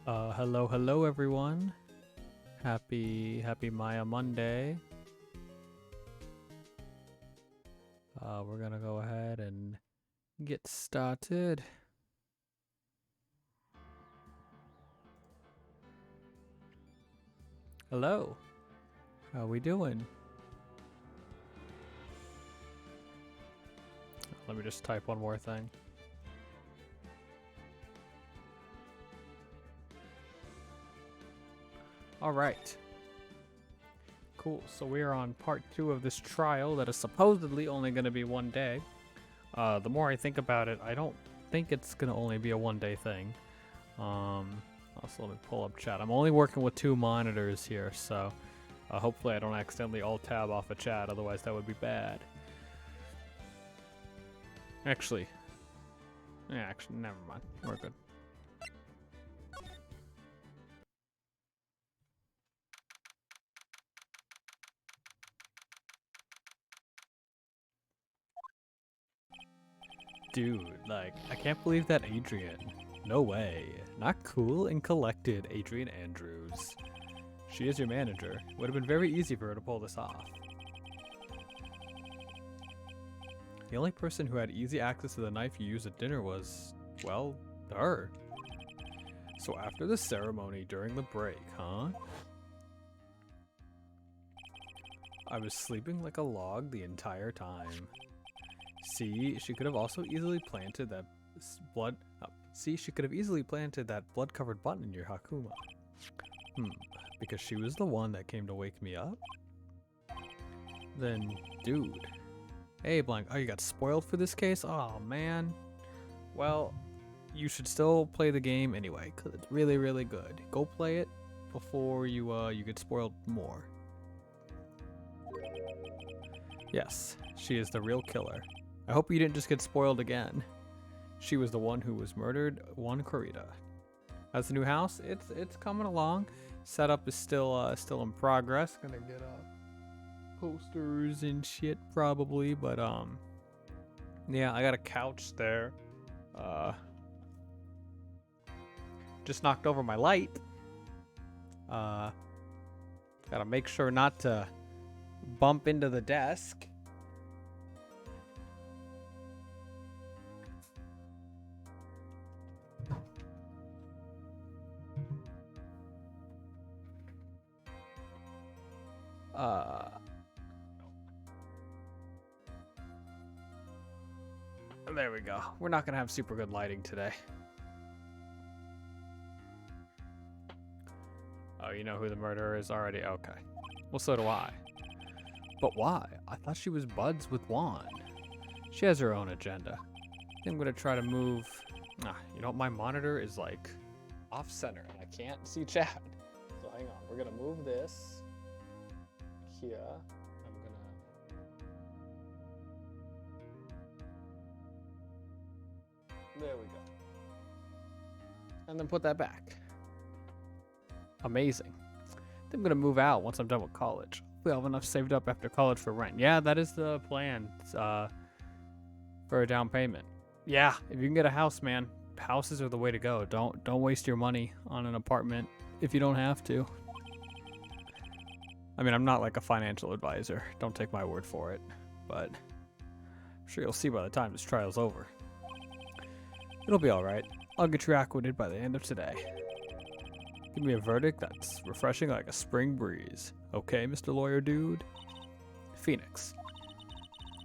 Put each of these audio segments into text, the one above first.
Hello everyone. Happy Maya Monday. We're gonna go ahead and get started. Hello. How we doing? Let me just type one more thing. All right. Cool. So we are on part 2 of this trial that is supposedly only going to be one day. The more I think about it, I don't think it's going to only be a one-day thing. Also, let me pull up chat. I'm only working with 2 monitors here, so hopefully I don't accidentally alt-tab off a chat, otherwise that would be bad. Actually, never mind. We're good. Dude, like, I can't believe that Adrian. No way. Not cool and collected, Adrian Andrews. She is your manager. Would have been very easy for her to pull this off. The only person who had easy access to the knife you used at dinner was, well, her. So after the ceremony during the break, huh? I was sleeping like a log the entire time. See, she could have also easily planted that blood-covered button in your Hakuma. Because she was the one that came to wake me up? Then, dude. Hey, Blank. Oh, you got spoiled for this case? Oh, man. Well, you should still play the game anyway, because it's really, really good. Go play it before you get spoiled more. Yes, she is the real killer. I hope you didn't just get spoiled again. She was the one who was murdered, Juan Corrida. How's the new house? It's coming along. Setup is still in progress. Gonna get posters and shit probably, but yeah, I got a couch there. Just knocked over my light. Gotta make sure not to bump into the desk. There we go. We're not gonna have super good lighting today. Oh, you know who the murderer is already? Okay. Well, so do I. But why? I thought she was buds with Juan. She has her own agenda. I think I'm gonna try to move... you know what? My monitor is like off-center and I can't see chat. So hang on. We're gonna move this here. There we go. And then put that back. Amazing. I think I'm gonna move out once I'm done with college. We have enough saved up after college for rent. Yeah, that is the plan. For a down payment. Yeah, if you can get a house, man, houses are the way to go. Don't waste your money on an apartment if you don't have to. I mean, I'm not like a financial advisor. Don't take my word for it. But I'm sure you'll see by the time this trial's over. It'll be alright. I'll get you acquitted by the end of today. Give me a verdict that's refreshing like a spring breeze. Okay, Mr. Lawyer Dude? Phoenix.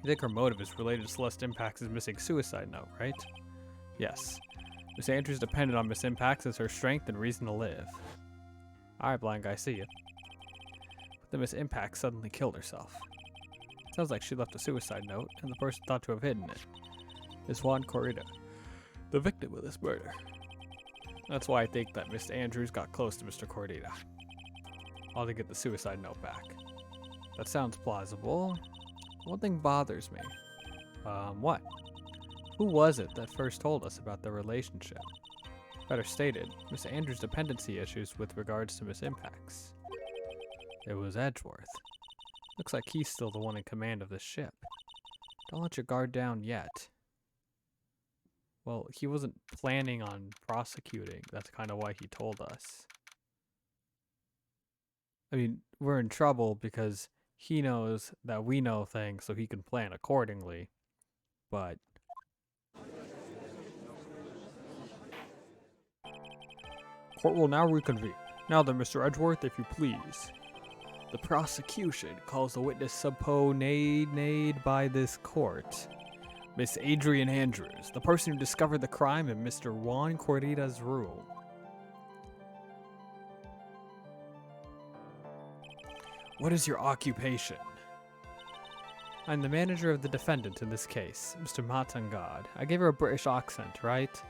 You think her motive is related to Celeste Impacts' missing suicide note, right? Yes. Miss Andrews depended on Miss Impacts as her strength and reason to live. Alright, blind guy, see ya. But then Miss Impacts suddenly killed herself. Sounds like she left a suicide note, and the person thought to have hidden it is Juan Corrida, the victim of this murder. That's why I think that Miss Andrews got close to Mr. Corrida. All to get the suicide note back. That sounds plausible. One thing bothers me. What? Who was it that first told us about their relationship? Better stated, Miss Andrews' dependency issues with regards to Miss Impacts. It was Edgeworth. Looks like he's still the one in command of this ship. Don't let your guard down yet. Well, he wasn't planning on prosecuting. That's kind of why he told us. I mean, we're in trouble because he knows that we know things, so he can plan accordingly. But court will now reconvene. Now then, Mr. Edgeworth, if you please. The prosecution calls the witness subpoenaed by this court. Miss Adrian Andrews, the person who discovered the crime in Mr. Juan Corrida's room. What is your occupation? I'm the manager of the defendant in this case, Mr. Matangard. I gave her a British accent, right?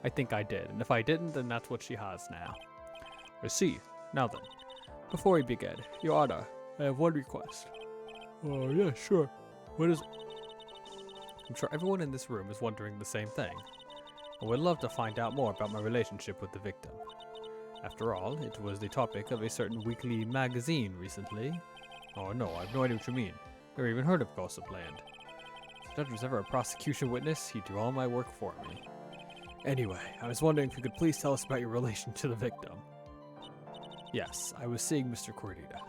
I think I did, and if I didn't, then that's what she has now. I see. Now then, before we begin, Your Honor, I have one request. Oh, yeah, sure. What is it? I'm sure everyone in this room is wondering the same thing. I would love to find out more about my relationship with the victim. After all, it was the topic of a certain weekly magazine recently. Oh no, I have no idea what you mean. Never even heard of Gossipland. If the judge was ever a prosecution witness, he'd do all my work for me. Anyway, I was wondering if you could please tell us about your relation to the victim. Yes, I was seeing Mr. Corrida.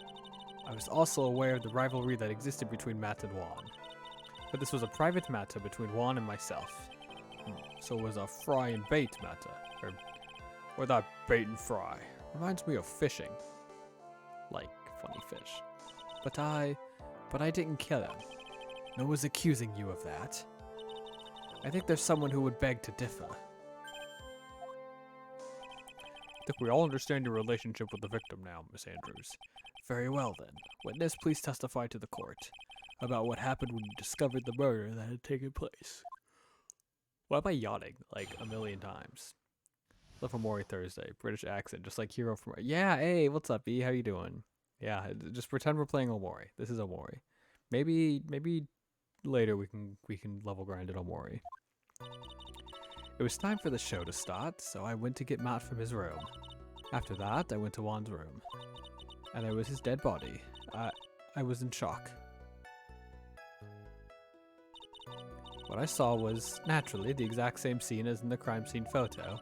I was also aware of the rivalry that existed between Matt and Juan. But this was a private matter between Juan and myself. So it was a fry and bait matter. Or that bait and fry. Reminds me of fishing. Like funny fish. But I didn't kill him. No one's accusing you of that. I think there's someone who would beg to differ. I think we all understand your relationship with the victim now, Miss Andrews. Very well then. Witness, please testify to the court about what happened when you discovered the murder that had taken place. Why am I yawning like a million times? Love for Mori Thursday. British accent, just like Hero from... Yeah, hey, what's up, E? How you doing? Yeah, just pretend we're playing Omori. This is Omori. Maybe later we can level grind at Omori. It was time for the show to start, so I went to get Matt from his room. After that, I went to Juan's room. And there was his dead body. I was in shock. What I saw was, naturally, the exact same scene as in the crime scene photo.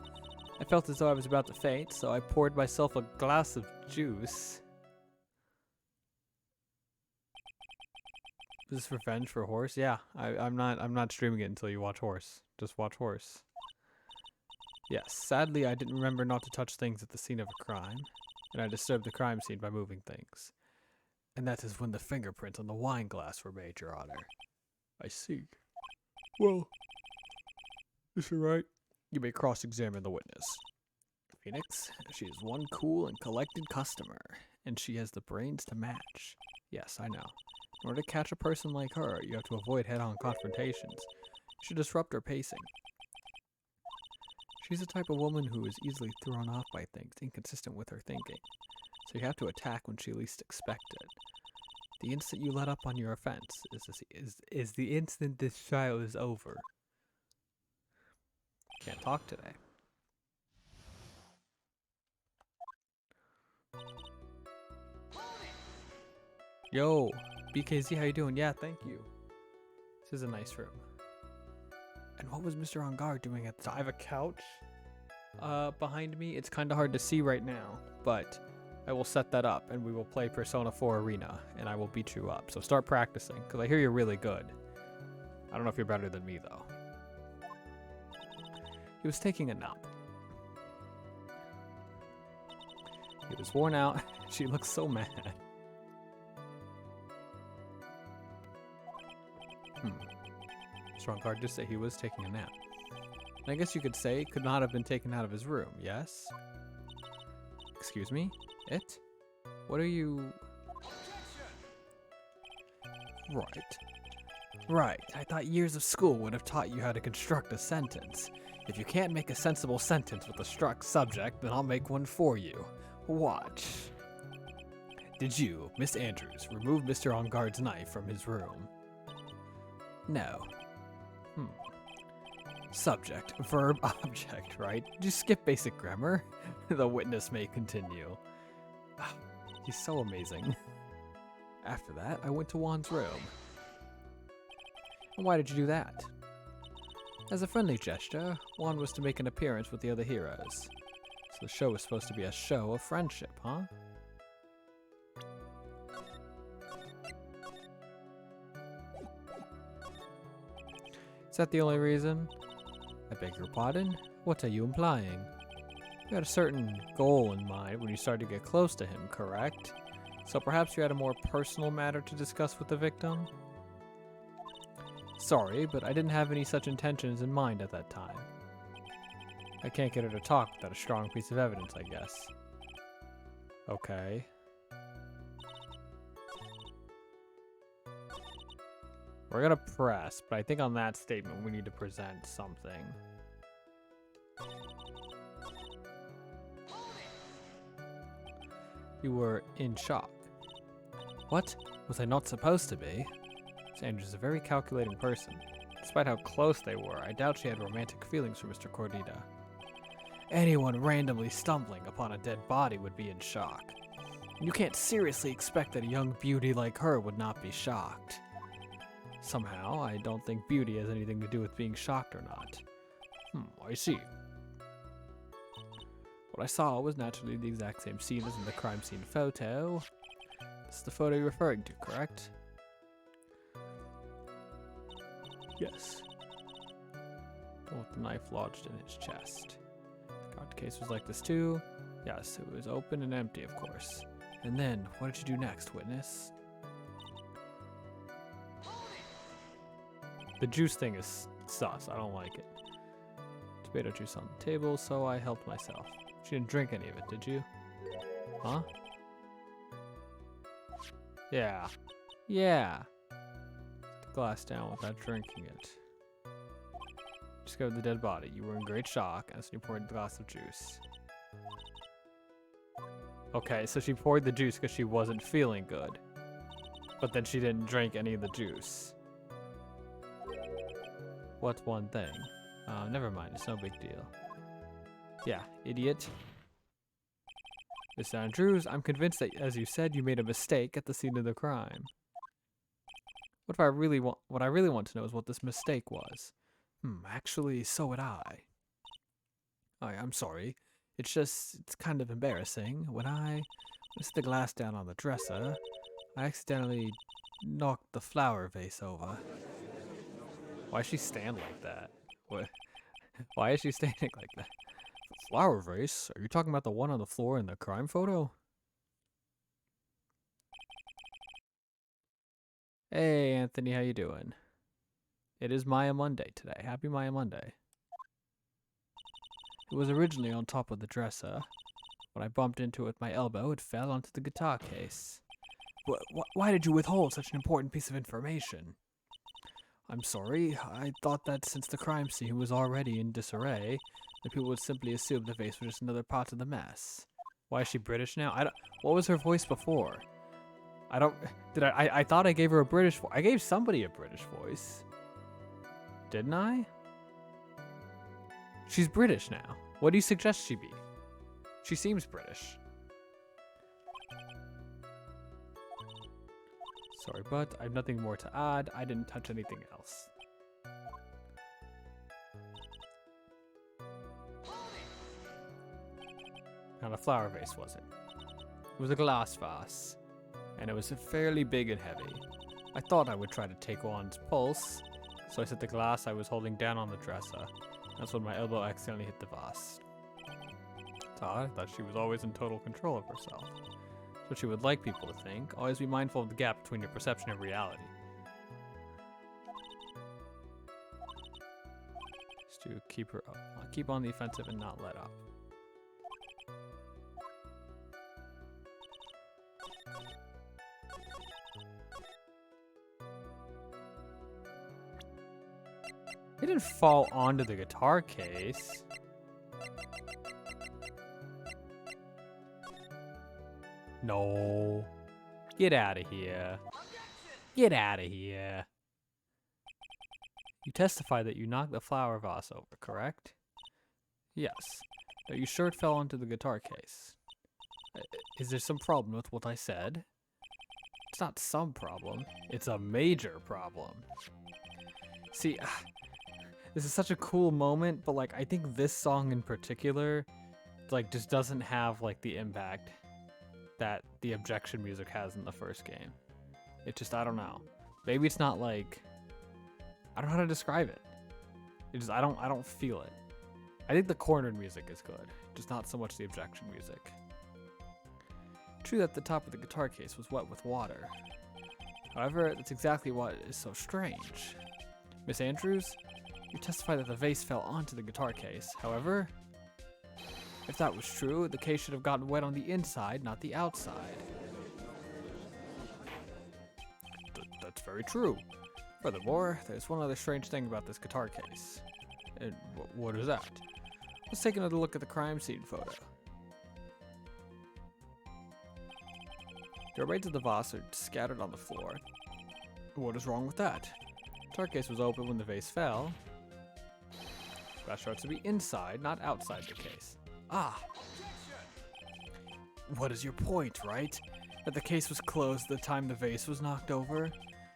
I felt as though I was about to faint, so I poured myself a glass of juice. Is this revenge for Horse? Yeah, I'm not streaming it until you watch Horse. Just watch Horse. Yes, sadly I didn't remember not to touch things at the scene of a crime, and I disturbed the crime scene by moving things. And that is when the fingerprints on the wine glass were made, Your Honor. I see. Well, is it right? You may cross-examine the witness. Phoenix, she is one cool and collected customer, and she has the brains to match. Yes, I know. In order to catch a person like her, you have to avoid head-on confrontations. You should disrupt her pacing. She's the type of woman who is easily thrown off by things inconsistent with her thinking, so you have to attack when she least expects it. The instant you let up on your offense is the instant this trial is over. Can't talk today. Yo, BKZ, how you doing? Yeah, thank you. This is a nice room. And what was Mr. On Guard doing at the time? I have a couch behind me. It's kind of hard to see right now, but I will set that up and we will play Persona 4 Arena and I will beat you up. So start practicing, because I hear you're really good. I don't know if you're better than me, though. He was taking a nap. He was worn out. She looked so mad. Strong card just say he was taking a nap. And I guess you could say it could not have been taken out of his room, yes? Excuse me? It? What are you... Right. I thought years of school would have taught you how to construct a sentence. If you can't make a sensible sentence with a struck subject, then I'll make one for you. Watch. Did you, Miss Andrews, remove Mr. On Guard's knife from his room? No. Subject, verb, object, right? Did you skip basic grammar? The witness may continue. He's so amazing. After that, I went to Juan's room. And why did you do that? As a friendly gesture, Juan was to make an appearance with the other heroes. So the show was supposed to be a show of friendship, huh? Is that the only reason? I beg your pardon? What are you implying? You had a certain goal in mind when you started to get close to him, correct? So perhaps you had a more personal matter to discuss with the victim? Sorry, but I didn't have any such intentions in mind at that time. I can't get her to talk without a strong piece of evidence, I guess. Okay. We're gonna press, but I think on that statement we need to present something. You were in shock. What? Was I not supposed to be? Sandra's a very calculating person. Despite how close they were, I doubt she had romantic feelings for Mr. Cordita. Anyone randomly stumbling upon a dead body would be in shock. You can't seriously expect that a young beauty like her would not be shocked. Somehow, I don't think beauty has anything to do with being shocked or not. I see. What I saw was naturally the exact same scene as in the crime scene photo. This is the photo you're referring to, correct? Yes. The one with the knife lodged in his chest. The card case was like this too. Yes, it was open and empty, of course. And then, what did you do next, witness? The juice thing is sus. I don't like it. Tomato juice on the table, so I helped myself. She didn't drink any of it, did you? Huh? Yeah. Yeah. Put the glass down without drinking it. Discovered the dead body. You were in great shock, and so you poured a glass of juice. Okay, so she poured the juice because she wasn't feeling good. But then she didn't drink any of the juice. What's one thing? Never mind, it's no big deal. Yeah, idiot. Miss Andrews, I'm convinced that, as you said, you made a mistake at the scene of the crime. What I really want to know is what this mistake was. Actually, so would I. I'm sorry. It's kind of embarrassing. When I set the glass down on the dresser, I accidentally knocked the flower vase over. Why does she stand like that? What? Why is she standing like that? Flower vase? Are you talking about the one on the floor in the crime photo? Hey, Anthony, how you doing? It is Maya Monday today. Happy Maya Monday. It was originally on top of the dresser. When I bumped into it with my elbow, it fell onto the guitar case. Why did you withhold such an important piece of information? I'm sorry. I thought that since the crime scene was already in disarray, that people would simply assume the vase was just another part of the mess. Why is she British now? What was her voice before? I thought I gave her a British voice. I gave somebody a British voice. Didn't I? She's British now. What do you suggest she be? She seems British. Sorry, but I have nothing more to add. I didn't touch anything else. Now, the flower vase was it? It was a glass vase, and it was fairly big and heavy. I thought I would try to take Juan's pulse, so I set the glass I was holding down on the dresser. That's when my elbow accidentally hit the vase. I thought she was always in total control of herself. That's what she would like people to think. Always be mindful of the gap between your perception and reality. Just to keep her up. Keep on the offensive and not let up. It didn't fall onto the guitar case. No. Get out of here. Get out of here. You testify that you knocked the flower vase over, correct? Yes. Are you sure it fell onto the guitar case? Is there some problem with what I said? It's not some problem. It's a major problem. See, This is such a cool moment, but like I think this song in particular, like just doesn't have like the impact that the objection music has in the first game. It just, I don't know. Maybe it's not like, I don't know how to describe it. It just, I don't feel it. I think the cornered music is good, just not so much the objection music. True that the top of the guitar case was wet with water. However, that's exactly what is so strange. Miss Andrews, you testify that the vase fell onto the guitar case. However, if that was true, the case should have gotten wet on the inside, not the outside. That's very true. Furthermore, there's one other strange thing about this guitar case. And what is that? Let's take another look at the crime scene photo. The remains of the vase are scattered on the floor. What is wrong with that? The guitar case was open when the vase fell. That starts to be inside, not outside the case. Ah! What is your point, right? That the case was closed the time the vase was knocked over?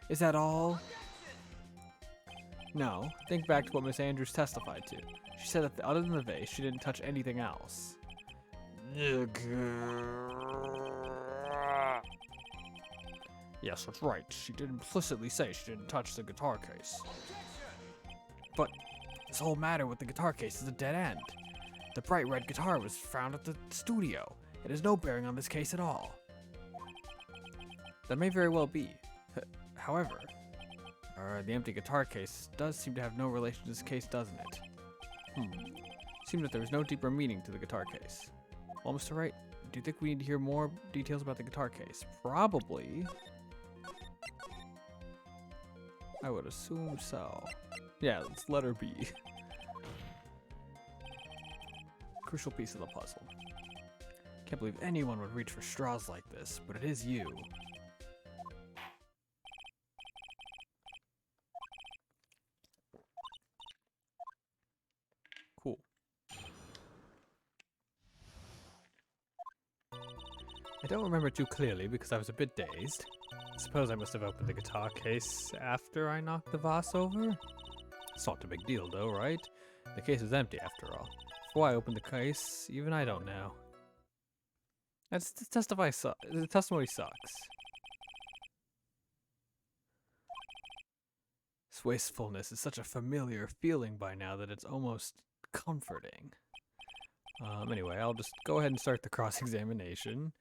Is that all? No. Think back to what Miss Andrews testified to. She said that other than the vase, she didn't touch anything else. Yes, that's right. She did implicitly say she didn't touch the guitar case. But this whole matter with the guitar case is a dead end. The bright red guitar was found at the studio. It has no bearing on this case at all. That may very well be. However, the empty guitar case does seem to have no relation to this case, doesn't it? Seems that there is no deeper meaning to the guitar case. Well, Mr. Wright, do you think we need to hear more details about the guitar case? Probably. I would assume so. Yeah, it's letter B. Crucial piece of the puzzle. Can't believe anyone would reach for straws like this, but it is you. Cool. I don't remember too clearly because I was a bit dazed. I suppose I must have opened the guitar case after I knocked the vase over? It's not a big deal though, right? The case is empty after all. Before I opened the case, even I don't know. The testimony sucks. This wastefulness is such a familiar feeling by now that it's almost comforting. Anyway, I'll just go ahead and start the cross-examination.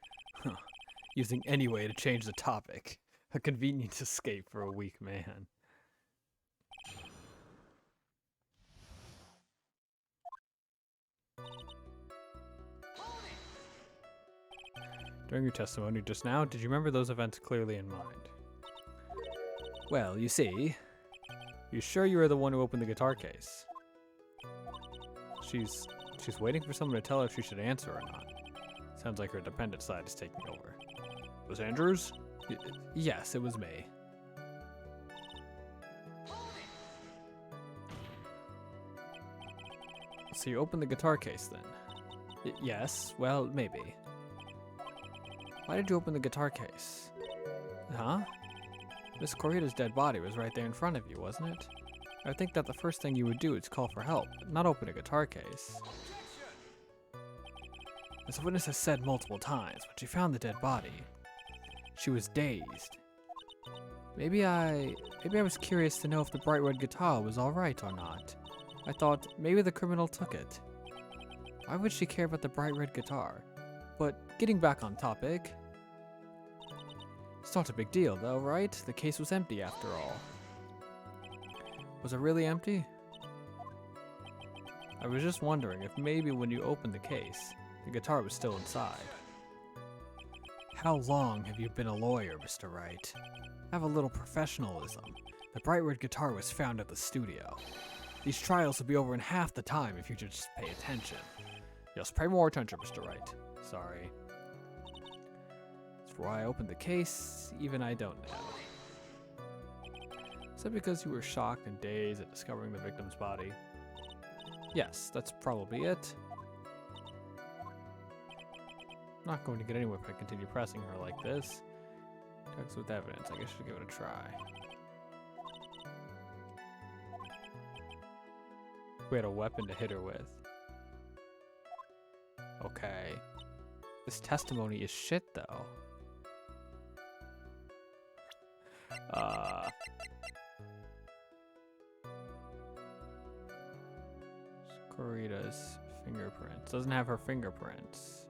Using any way to change the topic. A convenient escape for a weak man. During your testimony just now, did you remember those events clearly in mind? Well, you see, you sure you were the one who opened the guitar case? She's waiting for someone to tell her if she should answer or not. Sounds like her dependent side is taking over. Was Andrews? Yes, it was me. So you opened the guitar case then? Yes, well, maybe. Why did you open the guitar case? Huh? Miss Corrida's dead body was right there in front of you, wasn't it? I think that the first thing you would do is call for help, not open a guitar case. As the witness has said multiple times, when she found the dead body, she was dazed. Maybe I was curious to know if the bright red guitar was alright or not. I thought maybe the criminal took it. Why would she care about the bright red guitar? But getting back on topic, it's not a big deal though, right? The case was empty after all. Was it really empty? I was just wondering if maybe when you opened the case, the guitar was still inside. How long have you been a lawyer, Mr. Wright? Have a little professionalism. The bright red guitar was found at the studio. These trials will be over in half the time if you just pay attention. Yes, pay more attention, Mr. Wright. Sorry. That's why I opened the case, even I don't know. Is that because you were shocked and dazed at discovering the victim's body? Yes, that's probably it. I'm not going to get anywhere if I continue pressing her like this. Text with evidence. I guess I should give it a try. We had a weapon to hit her with. Okay. This testimony is shit, though. Corita's fingerprints. Doesn't have her fingerprints.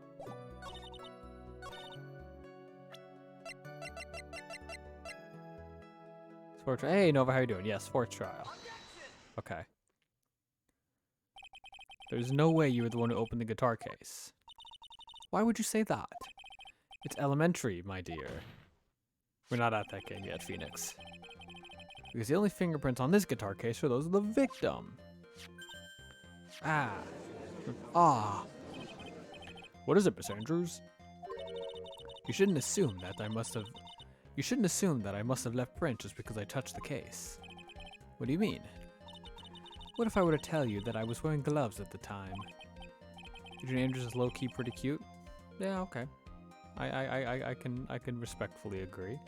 Sports. Hey, Nova, how you doing? Yeah, sports trial. Okay. There's no way you were the one who opened the guitar case. Why would you say that? It's elementary, my dear. We're not at that game yet, Phoenix. Because the only fingerprints on this guitar case are those of the victim. Ah. What is it, Miss Andrews? You shouldn't assume that I must have left prints just because I touched the case. What do you mean? What if I were to tell you that I was wearing gloves at the time? Adrian Andrews is low-key pretty cute. Yeah, okay. I can respectfully agree.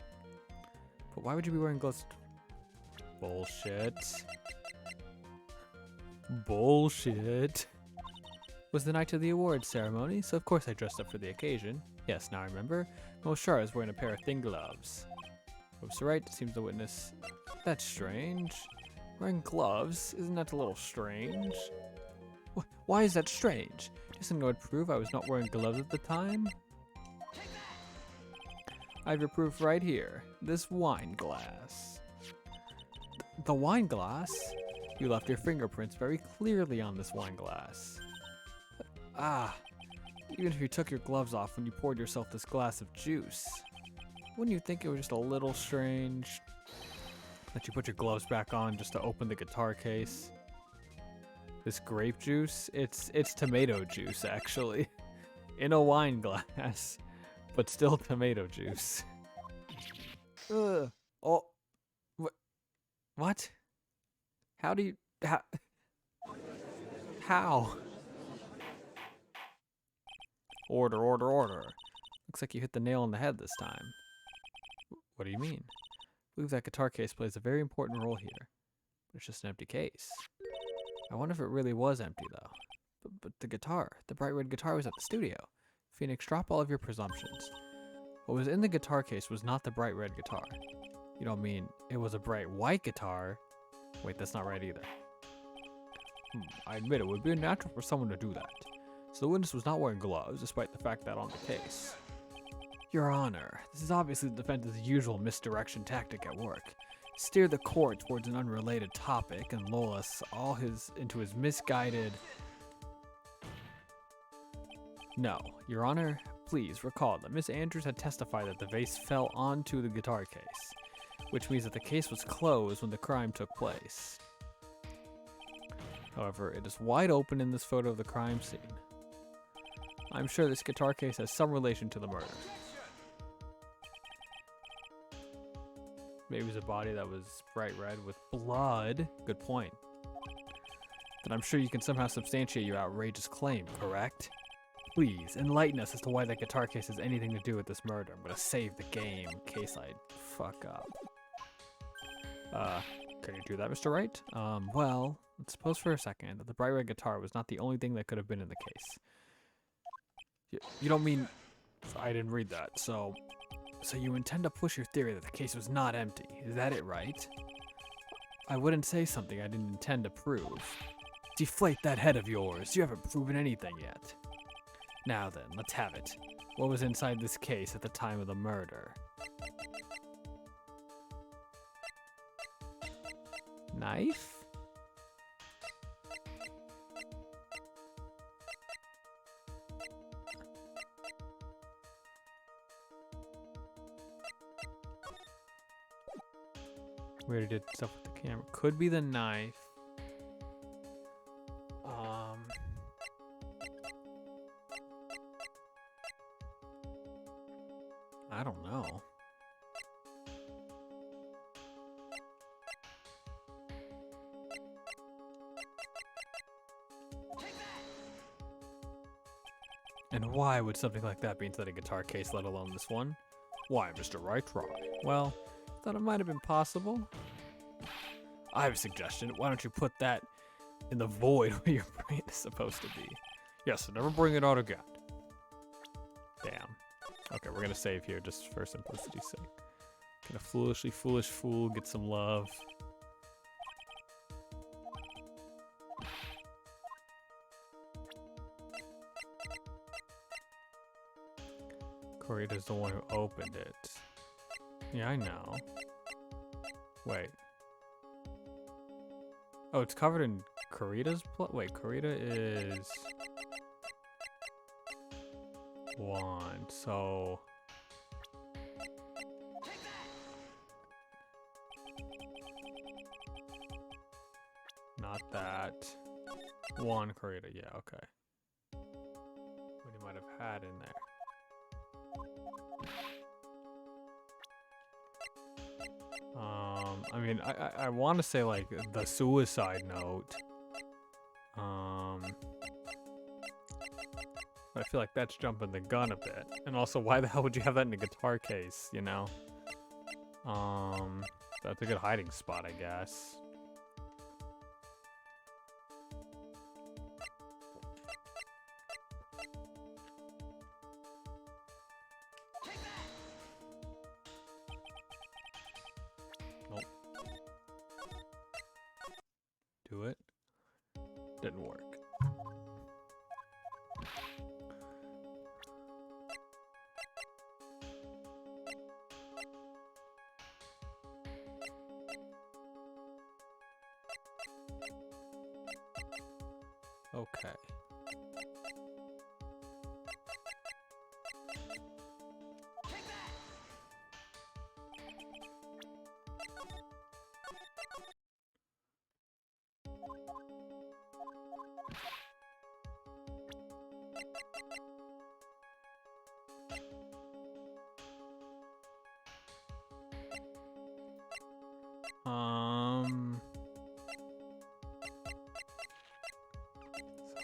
But why would you be wearing gloves? Bullshit. Bullshit. It was the night of the awards ceremony, so of course I dressed up for the occasion. Yes, now I remember. Moshara is wearing a pair of thin gloves. Officer Wright seems to witness. That's strange. Wearing gloves? Isn't that a little strange? Why is that strange? Isn't it would prove I was not wearing gloves at the time? I have your proof right here. This wine glass. The wine glass? You left your fingerprints very clearly on this wine glass. Even if you took your gloves off when you poured yourself this glass of juice, wouldn't you think it was just a little strange that you put your gloves back on just to open the guitar case? This grape juice? It's tomato juice, actually. In a wine glass, but still tomato juice. Ugh. Oh. What? How do you... How? Order, order, order. Looks like you hit the nail on the head this time. What do you mean? I believe that guitar case plays a very important role here. But it's just an empty case. I wonder if it really was empty, though. But the guitar, the bright red guitar was at the studio. Phoenix, drop all of your presumptions. What was in the guitar case was not the bright red guitar. You don't mean it was a bright white guitar? Wait, that's not right either. I admit it would be unnatural for someone to do that. So the witness was not wearing gloves, despite the fact that on the case. Your Honor, this is obviously the defense's usual misdirection tactic at work. Steer the court towards an unrelated topic and lull us all into his misguided... No, Your Honor, please recall that Miss Andrews had testified that the vase fell onto the guitar case, which means that the case was closed when the crime took place. However, it is wide open in this photo of the crime scene. I'm sure this guitar case has some relation to the murder. Maybe it was a body that was bright red with blood. Good point. Then I'm sure you can somehow substantiate your outrageous claim, correct? Please, enlighten us as to why that guitar case has anything to do with this murder. I'm gonna save the game in case I fuck up. Can you do that, Mr. Wright? Well, let's suppose for a second that the bright red guitar was not the only thing that could have been in the case. You don't mean... I didn't read that, so you intend to push your theory that the case was not empty, is that it, right? I wouldn't say something I didn't intend to prove. Deflate that head of yours, you haven't proven anything yet. Now then, let's have it. What was inside this case at the time of the murder? Knife? We already did stuff with the camera. Could be the knife. I don't know. And why would something like that be inside a guitar case, let alone this one? Why, Mr. Wright? Well, thought it might have been possible. I have a suggestion. Why don't you put that in the void where your brain is supposed to be. Yes, never bring it out again. Damn. Okay, we're gonna save here just for simplicity's sake. Can a foolishly foolish fool get some love? Corita's the one who opened it. Yeah, I know. Wait. Oh, it's covered in Corita's blood? Wait, Corita is... 1, so... Not that. 1 Corita, yeah, okay. What he might have had in there. I mean, I want to say like the suicide note. But I feel like that's jumping the gun a bit. And also, why the hell would you have that in a guitar case, you know? That's a good hiding spot, I guess. Nope. Do it. Didn't work. Okay.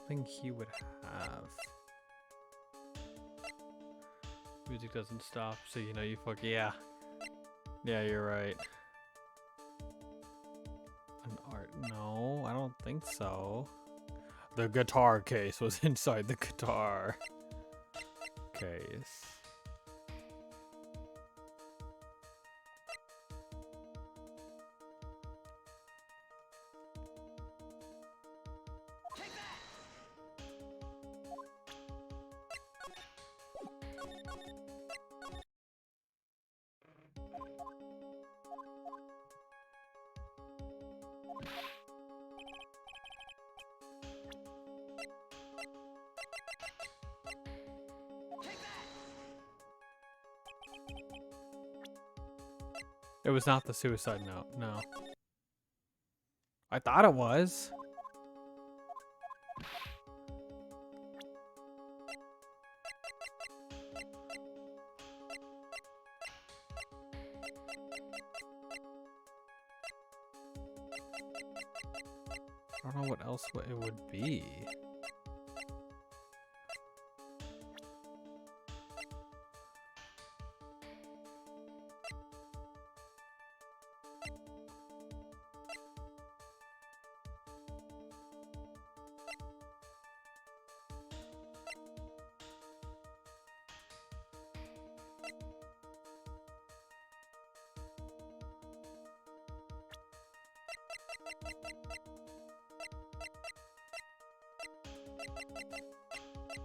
Something he would have. Music doesn't stop, so you know you fuck. Yeah. Yeah, you're right. An art? No, I don't think so. The guitar case was inside the guitar case. It was not the suicide note, no. I thought it was. I don't know what else it would be.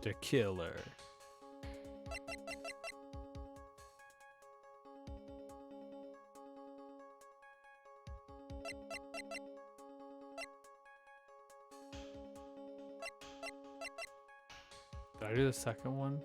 The killer. Did I do the second one?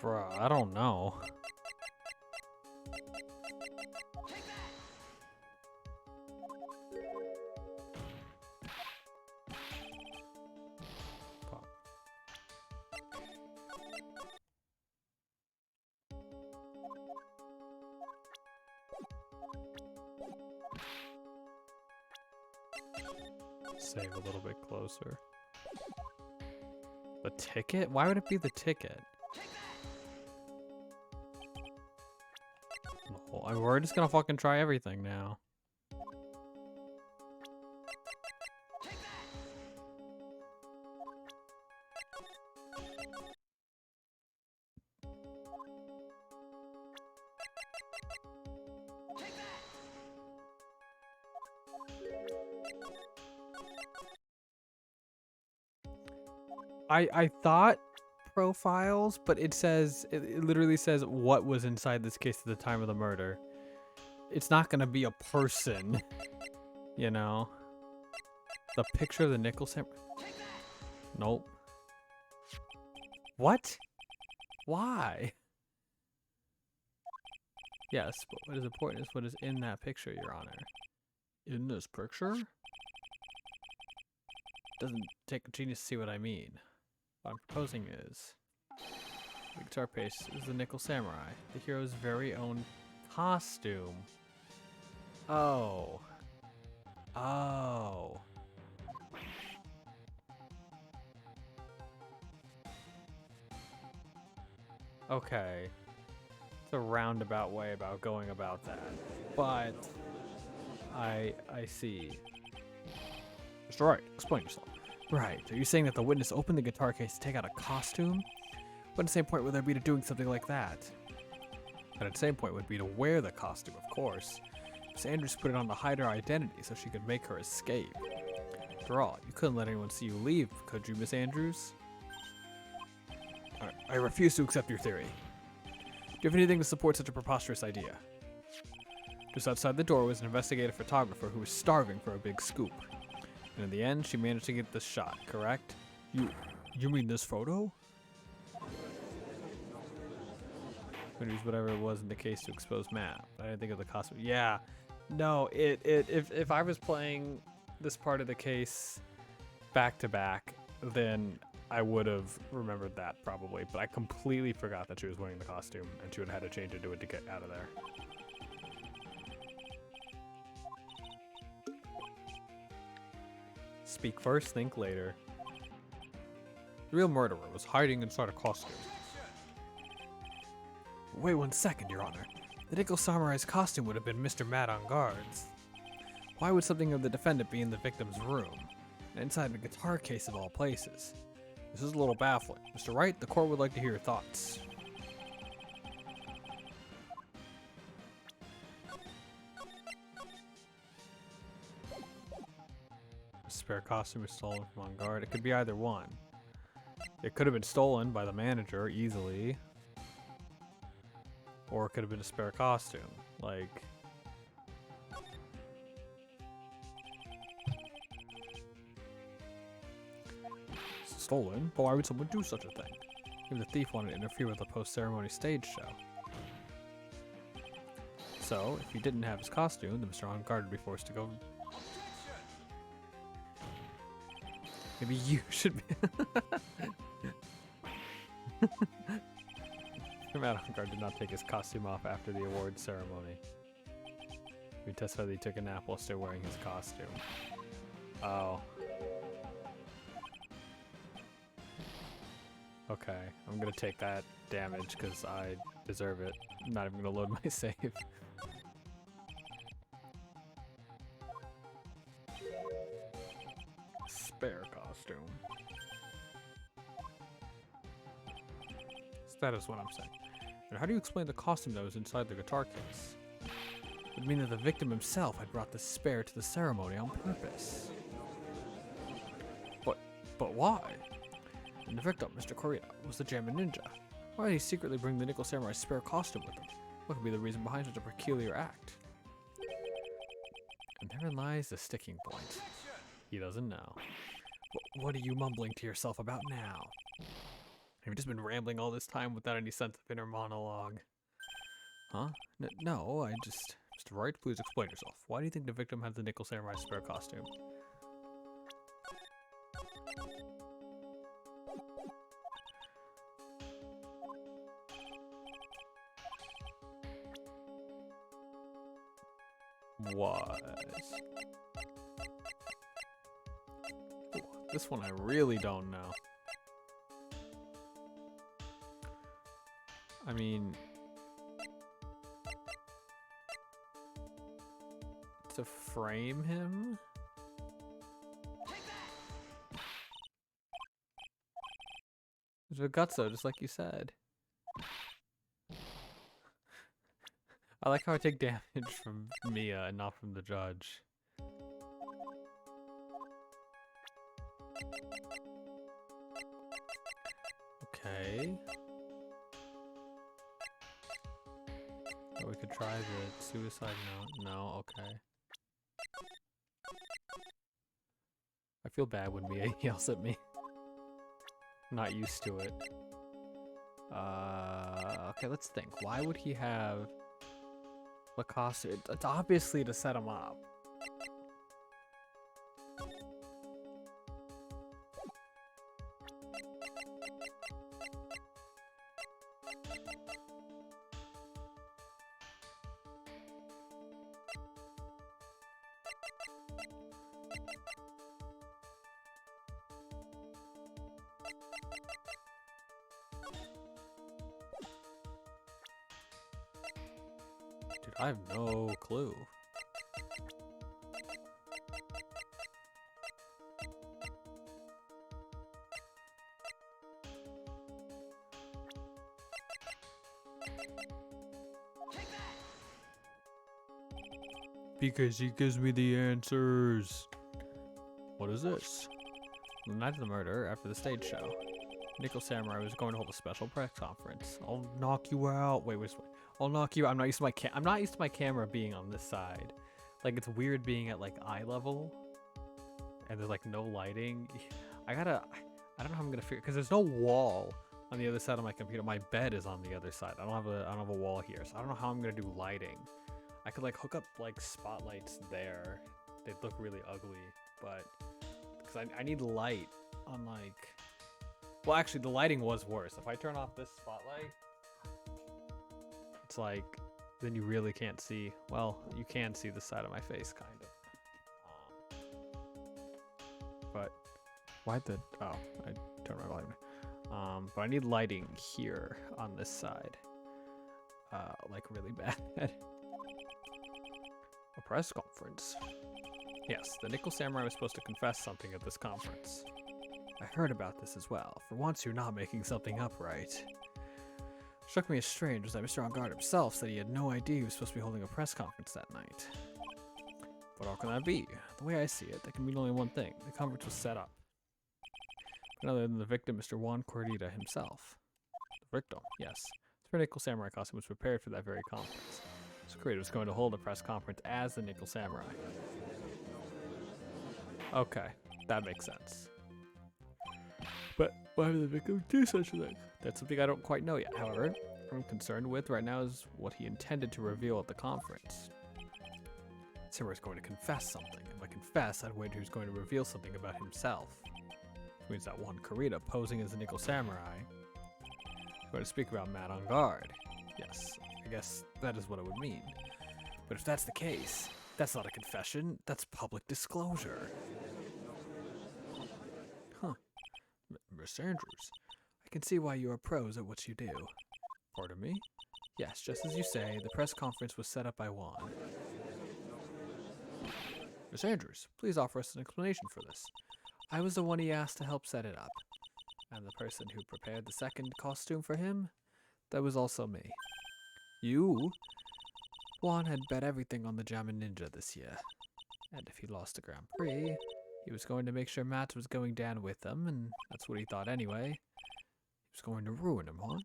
Bruh, I don't know. Fuck. Save a little bit closer. The ticket? Why would it be the ticket? No, we're just gonna fucking try everything now. I thought profiles, but it says, it literally says what was inside this case at the time of the murder. It's not gonna be a person, you know? The picture of the nickel samurai. Nope. What? Why? Yes, but what is important is what is in that picture, Your Honor. In this picture? Doesn't take a genius to see what I mean. What I'm proposing is the guitar piece is the Nickel Samurai, the hero's very own costume. Oh. Oh. Okay. It's a roundabout way about going about that. But I see. Mr. Wright, explain yourself. Right. Are you saying that the witness opened the guitar case to take out a costume? What insane point would there be to doing something like that? An insane point would be to wear the costume, of course. Miss Andrews put it on to hide her identity so she could make her escape. After all, you couldn't let anyone see you leave, could you, Miss Andrews? I refuse to accept your theory. Do you have anything to support such a preposterous idea? Just outside the door was an investigative photographer who was starving for a big scoop. And in the end, she managed to get this shot, correct? You mean this photo? Could use whatever it was in the case to expose Matt. I didn't think of the costume. Yeah, no. If I was playing this part of the case back to back, then I would have remembered that probably. But I completely forgot that she was wearing the costume, and she would have had to change into it to get out of there. Speak first, think later. The real murderer was hiding inside a costume. Wait 1 second, Your Honor. The Nickel Samurai's costume would have been Mr. Mad on guards. Why would something of the defendant be in the victim's room? And inside the guitar case of all places? This is a little baffling. Mr. Wright, the court would like to hear your thoughts. Spare costume is stolen from on guard. It could be either one. It could have been stolen by the manager easily. Or it could have been a spare costume. Like... Stolen? But why would someone do such a thing? Maybe the thief wanted to interfere with the post-ceremony stage show. So, if he didn't have his costume, then Mr. On Guard would be forced to go... Maybe you should be... Matt On Guard did not take his costume off after the award ceremony. We testified that he took a nap while still wearing his costume. Oh. Okay, I'm gonna take that damage because I deserve it. I'm not even gonna load my save. Spare costume. So that is what I'm saying. And how do you explain the costume that was inside the guitar case? It would mean that the victim himself had brought the spare to the ceremony on purpose. But why? And the victim, Mr. Korea, was the Jammin Ninja. Why did he secretly bring the Nickel Samurai's spare costume with him? What could be the reason behind such a peculiar act? And therein lies the sticking point. He doesn't know. What are you mumbling to yourself about now? Have you just been rambling all this time without any sense of inner monologue? Huh? No, I just... Mr. Wright, please explain yourself. Why do you think the victim has the Nickel Samurai's spare costume? Was This one I really don't know. I mean, to frame him? There's a Gutso, just like you said. I like how I take damage from Mia and not from the judge. Okay. Oh, we could try the suicide note. No, okay. I feel bad when Mia yells at me. I'm not used to it. Okay, let's think. Why would he have Lacoste? It's obviously to set him up. Dude, I have no clue. Because he gives me the answers. What is this? The night of the murder, after the stage show, Nickel Samurai was going to hold a special press conference. I'll knock you out. Wait. I'll knock you out. I'm not used to my camera being on this side. Like, it's weird being at like eye level, and there's like no lighting. I don't know how I'm gonna figure, because there's no wall on the other side of my computer. My bed is on the other side. I don't have a wall here, so I don't know how I'm gonna do lighting. I could like hook up like spotlights there. They'd look really ugly, but because I need light on like. Well, actually, the lighting was worse. If I turn off this spotlight, it's like, then you really can't see. Well, you can see the side of my face, kind of. But why the? Oh, I turned my volume. But I need lighting here on this side, like really bad. A press conference. Yes, the Nickel Samurai was supposed to confess something at this conference. I heard about this as well. For once, you're not making something up right. Struck me as strange was that Mr. Engarde himself said he had no idea he was supposed to be holding a press conference that night. But how can that be? The way I see it, that can mean only one thing. The conference was set up. None other than the victim, Mr. Juan Corrida himself. The victim, yes. The Nickel Samurai costume was prepared for that very conference. So Corrida was going to hold a press conference as the Nickel Samurai. Okay, that makes sense. But why would the victim do such a thing? That's something I don't quite know yet. However, what I'm concerned with right now is what he intended to reveal at the conference. Samurai's going to confess something. If I confess, I'd wager he's going to reveal something about himself. Which means that Juan Corrida, posing as the Nickel Samurai, is going to speak about Matt Engarde. Yes, I guess that is what it would mean. But if that's the case, that's not a confession, that's public disclosure. Huh. Miss Andrews, I can see why you are pros at what you do. Pardon me? Yes, just as you say, the press conference was set up by Juan. Miss Andrews, please offer us an explanation for this. I was the one he asked to help set it up. And the person who prepared the second costume for him, that was also me. You? Juan had bet everything on the Jammin' Ninja this year. And if he lost the Grand Prix, he was going to make sure Matt was going down with them, and that's what he thought anyway. He was going to ruin him, Juan.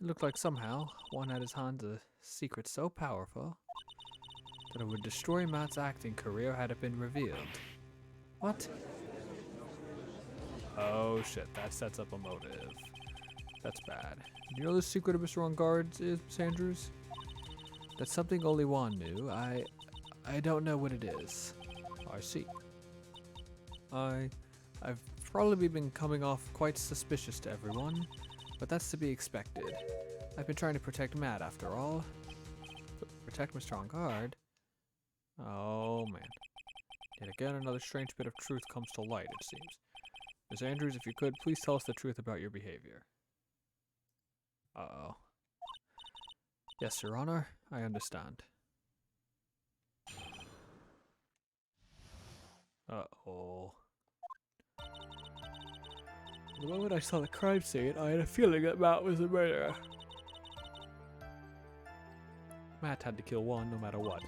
It looked like somehow Juan had his hand a secret so powerful that it would destroy Matt's acting career had it been revealed. What? Oh shit, that sets up a motive. That's bad. Do you know the secret of Mr. Engarde is, Miss Andrews? That's something only Juan knew. I don't know what it is. I see. I've probably been coming off quite suspicious to everyone, but that's to be expected. I've been trying to protect Matt after all. But protect Mr. Engarde? Oh man. Yet again, another strange bit of truth comes to light, it seems. Miss Andrews, if you could, please tell us the truth about your behavior. Uh-oh. Yes, Your Honor, I understand. Uh-oh. The moment I saw the crime scene, I had a feeling that Matt was the murderer. Matt had to kill one no matter what.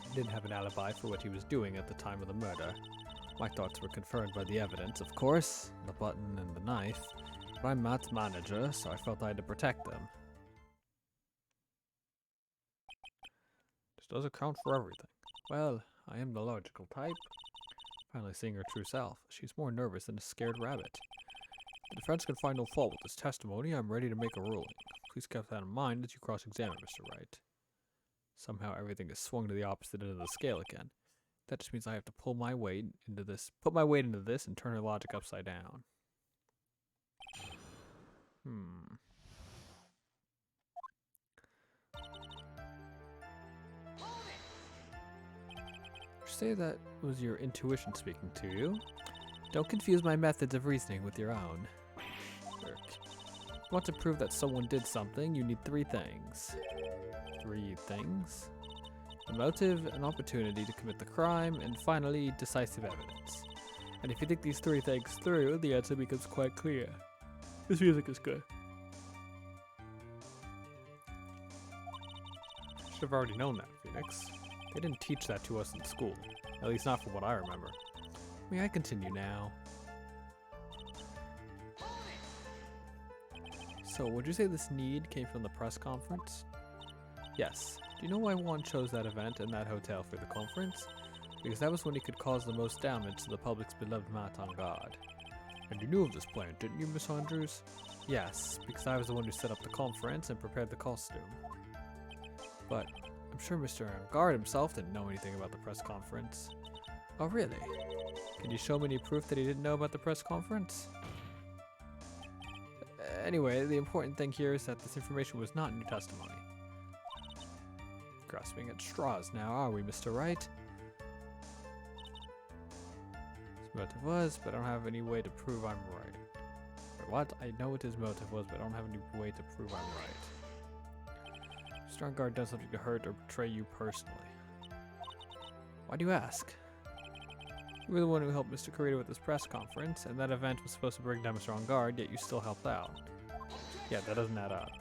He didn't have an alibi for what he was doing at the time of the murder. My thoughts were confirmed by the evidence, of course, the button and the knife. But I'm Matt's manager, so I felt I had to protect them. This does account for everything. Well, I am the logical type. Finally seeing her true self. She's more nervous than a scared rabbit. The defense can find no fault with this testimony. I'm ready to make a ruling. Please keep that in mind as you cross-examine Mr. Wright. Somehow everything is swung to the opposite end of the scale again. That just means I have to put my weight into this and turn her logic upside down. Say that was your intuition speaking to you. Don't confuse my methods of reasoning with your own. If you want to prove that someone did something, you need 3 things. 3 things? A motive, an opportunity to commit the crime, and finally, decisive evidence. And if you think these 3 things through, the answer becomes quite clear. This music is good. Should have already known that, Phoenix. They didn't teach that to us in school. At least not from what I remember. May I continue now? So, would you say this need came from the press conference? Yes. Do you know why Juan chose that event and that hotel for the conference? Because that was when he could cause the most damage to the public's beloved Matt on guard. And you knew of this plan, didn't you, Miss Andrews? Yes, because I was the one who set up the conference and prepared the costume. But I'm sure Mr. Guard himself didn't know anything about the press conference. Oh, really? Can you show me any proof that he didn't know about the press conference? Anyway, the important thing here is that this information was not in your testimony. Grasping at straws now, are we, Mr. Wright? His motive was, but I don't have any way to prove I'm right. Wait, what? I know what his motive was, but I don't have any way to prove I'm right. Mr. Guard done something to hurt or betray you personally. Why do you ask? You were the one who helped Mr. Kurita with his press conference, and that event was supposed to bring down Mr. On Guard, yet you still helped out. Yeah, that doesn't add up.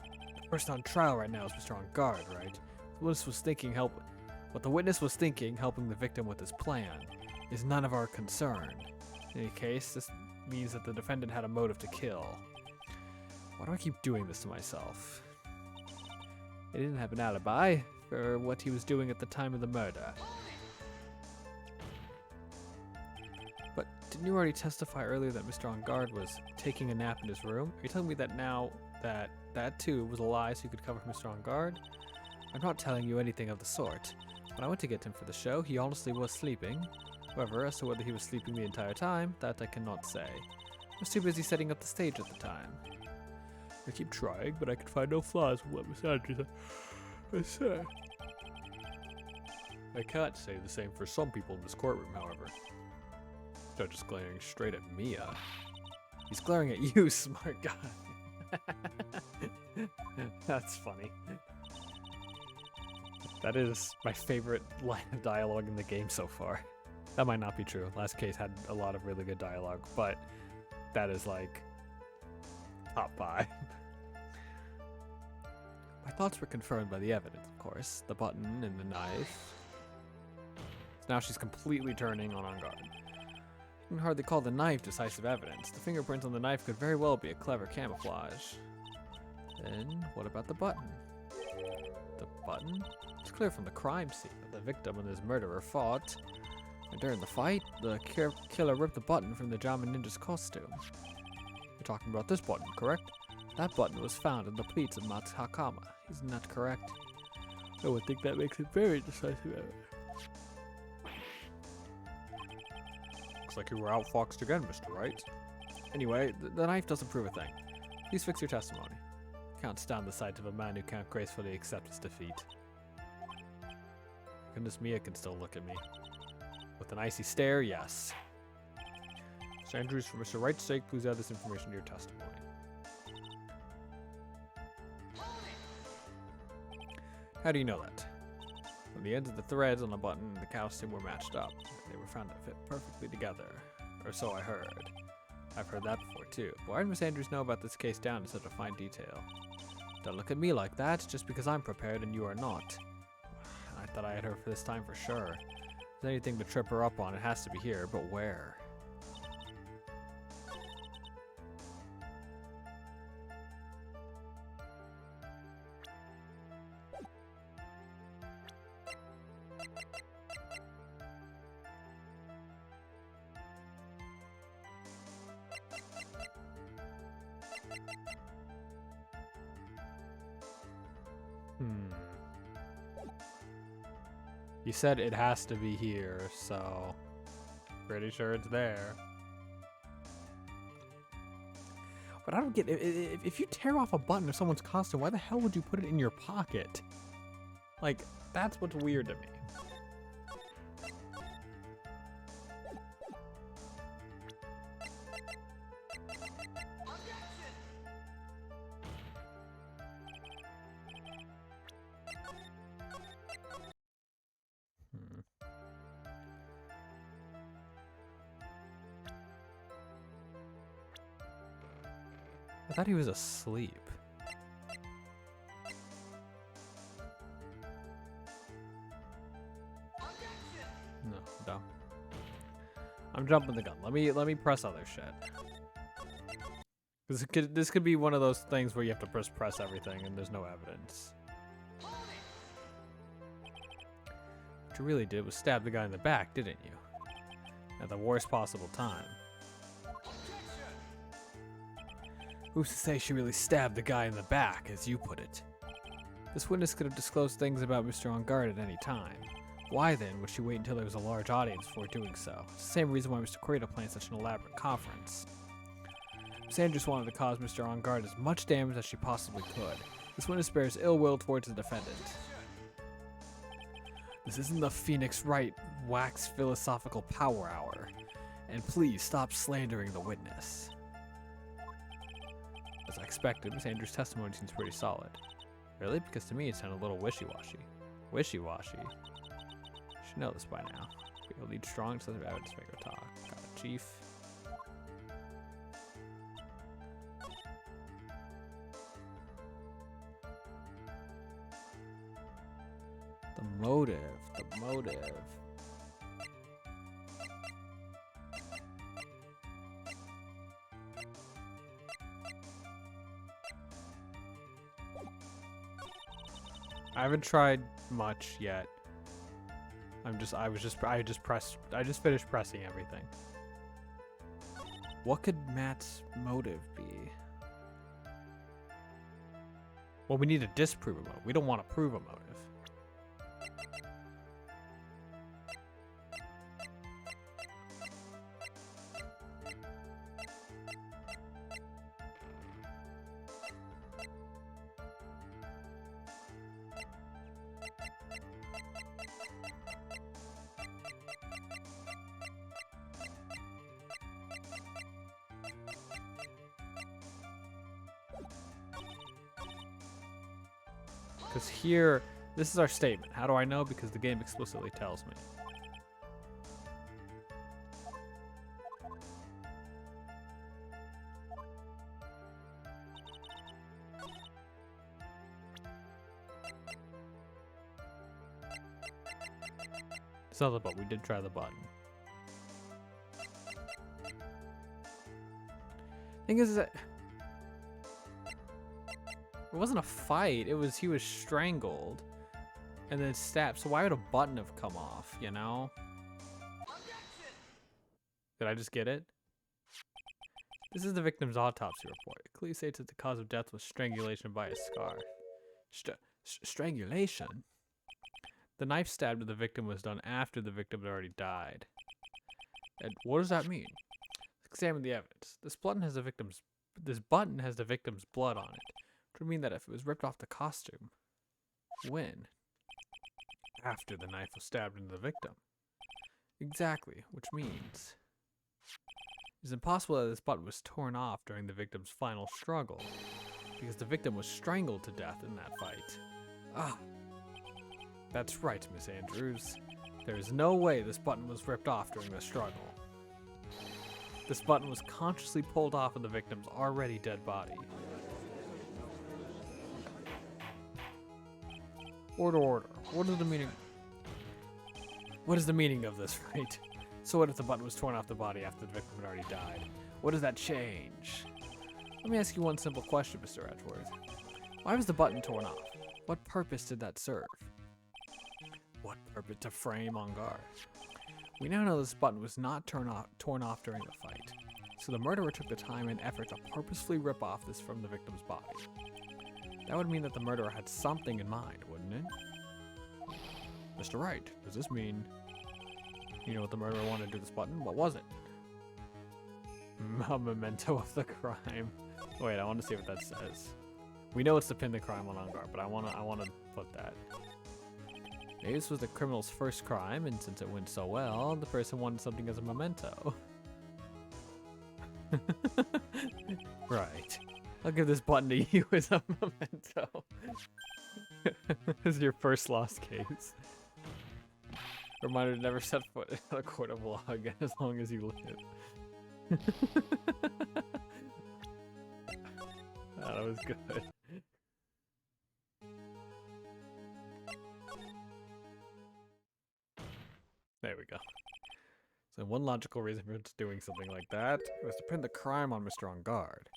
The person on trial right now is Mr. On Guard, right? What the witness was thinking, helping the victim with his plan, is none of our concern. In any case, this means that the defendant had a motive to kill. Why do I keep doing this to myself? He didn't have an alibi for what he was doing at the time of the murder. But didn't you already testify earlier that Mr. On Guard was taking a nap in his room? Are you telling me that now that too was a lie so you could cover Mr. On Guard? I'm not telling you anything of the sort. When I went to get him for the show, he honestly was sleeping. However, as to whether he was sleeping the entire time, that I cannot say. I was too busy setting up the stage at the time. I keep trying, but I can find no flaws with what Miss Andrews has said. I can't say the same for some people in this courtroom, however. Judge is glaring straight at Mia. He's glaring at you, smart guy. That's funny. That is my favorite line of dialogue in the game so far. That might not be true. Last case had a lot of really good dialogue, but that is like top 5. My thoughts were confirmed by the evidence, of course. The button and the knife. So now she's completely turning on guard. You can hardly call the knife decisive evidence. The fingerprints on the knife could very well be a clever camouflage. Then, what about the button? The button? It's clear from the crime scene that the victim and his murderer fought. And during the fight, the killer ripped the button from the Jama Ninja's costume. You're talking about this button, correct? That button was found in the pleats of Mat's Hakama. Isn't that correct? I would think that makes it very decisive evidence. Looks like you were outfoxed again, Mr. Wright. Anyway, the knife doesn't prove a thing. Please fix your testimony. Can't stand the sight of a man who can't gracefully accept his defeat. Goodness, Mia can still look at me. With an icy stare, yes. Mr. Andrews, for Mr. Wright's sake, please add this information to your testimony. How do you know that? When the ends of the threads on the button and the costume were matched up, they were found to fit perfectly together. Or so I heard. I've heard that before too. But why did Miss Andrews know about this case down to such a fine detail? Don't look at me like that, just because I'm prepared and you are not. I thought I had her for this time for sure. If there's anything to trip her up on, it has to be here, but where? You said it has to be here, so pretty sure it's there. But I don't get it. If you tear off a button of someone's costume, why the hell would you put it in your pocket? Like, that's what's weird to me. I thought he was asleep. No, dumb. I'm jumping the gun. Let me press other shit. This could be one of those things where you have to press everything and there's no evidence. What you really did was stab the guy in the back, didn't you? At the worst possible time. Who's to say she really stabbed the guy in the back, as you put it? This witness could have disclosed things about Mr. On Guard at any time. Why then would she wait until there was a large audience before doing so? It's the same reason why Mr. Corito planned such an elaborate conference. Miss Andrews wanted to cause Mr. On Guard as much damage as she possibly could. This witness bears ill will towards the defendant. This isn't the Phoenix Wright wax philosophical power hour. And please stop slandering the witness. As I expected, Miss Andrews' testimony seems pretty solid. Really? Because to me it sounded a little wishy-washy. Wishy-washy? You should know this by now. We'll lead strong to the evidence to make her talk. Got it, Chief. The motive. The motive. I haven't tried much yet. I just finished pressing everything. What could Matt's motive be? Well, we need to disprove a motive. We don't want to prove a motive. Because here, this is our statement. How do I know? Because the game explicitly tells me. It's not the button. We did try the button. Thing is that it wasn't a fight. It was he was strangled and then stabbed. So why would a button have come off, you know? Did I just get it? This is the victim's autopsy report. It clearly states that the cause of death was strangulation by a scarf. Strangulation? The knife stab to the victim was done after the victim had already died. And what does that mean? Let's examine the evidence. This button has the victim's blood on it. Which would mean that if it was ripped off the costume, when? After the knife was stabbed into the victim. Exactly, which means It's impossible that this button was torn off during the victim's final struggle, because the victim was strangled to death in that fight. Ah, that's right, Miss Andrews. There is no way this button was ripped off during the struggle. This button was consciously pulled off of the victim's already dead body. Order. What is the meaning? What is the meaning of this, right? So what if the button was torn off the body after the victim had already died? What does that change? Let me ask you one simple question, Mr. Edgeworth. Why was the button torn off? What purpose did that serve? What purpose? To frame on guard. We now know this button was not torn off during the fight, so the murderer took the time and effort to purposefully rip off this from the victim's body. That would mean that the murderer had something in mind, wouldn't it? Mr. Wright, does this mean you know what the murderer wanted to do with this button? What was it? A memento of the crime. Wait, I want to see what that says. We know it's to pin the crime on guard, but I want to put that. Maybe this was the criminal's first crime, and since it went so well, the person wanted something as a memento. Right. I'll give this button to you as a memento. This is your first lost case. Reminder to never set foot in a court of law again as long as you live. That was good. There we go. So one logical reason for doing something like that was to pin the crime on Mr. On Guard.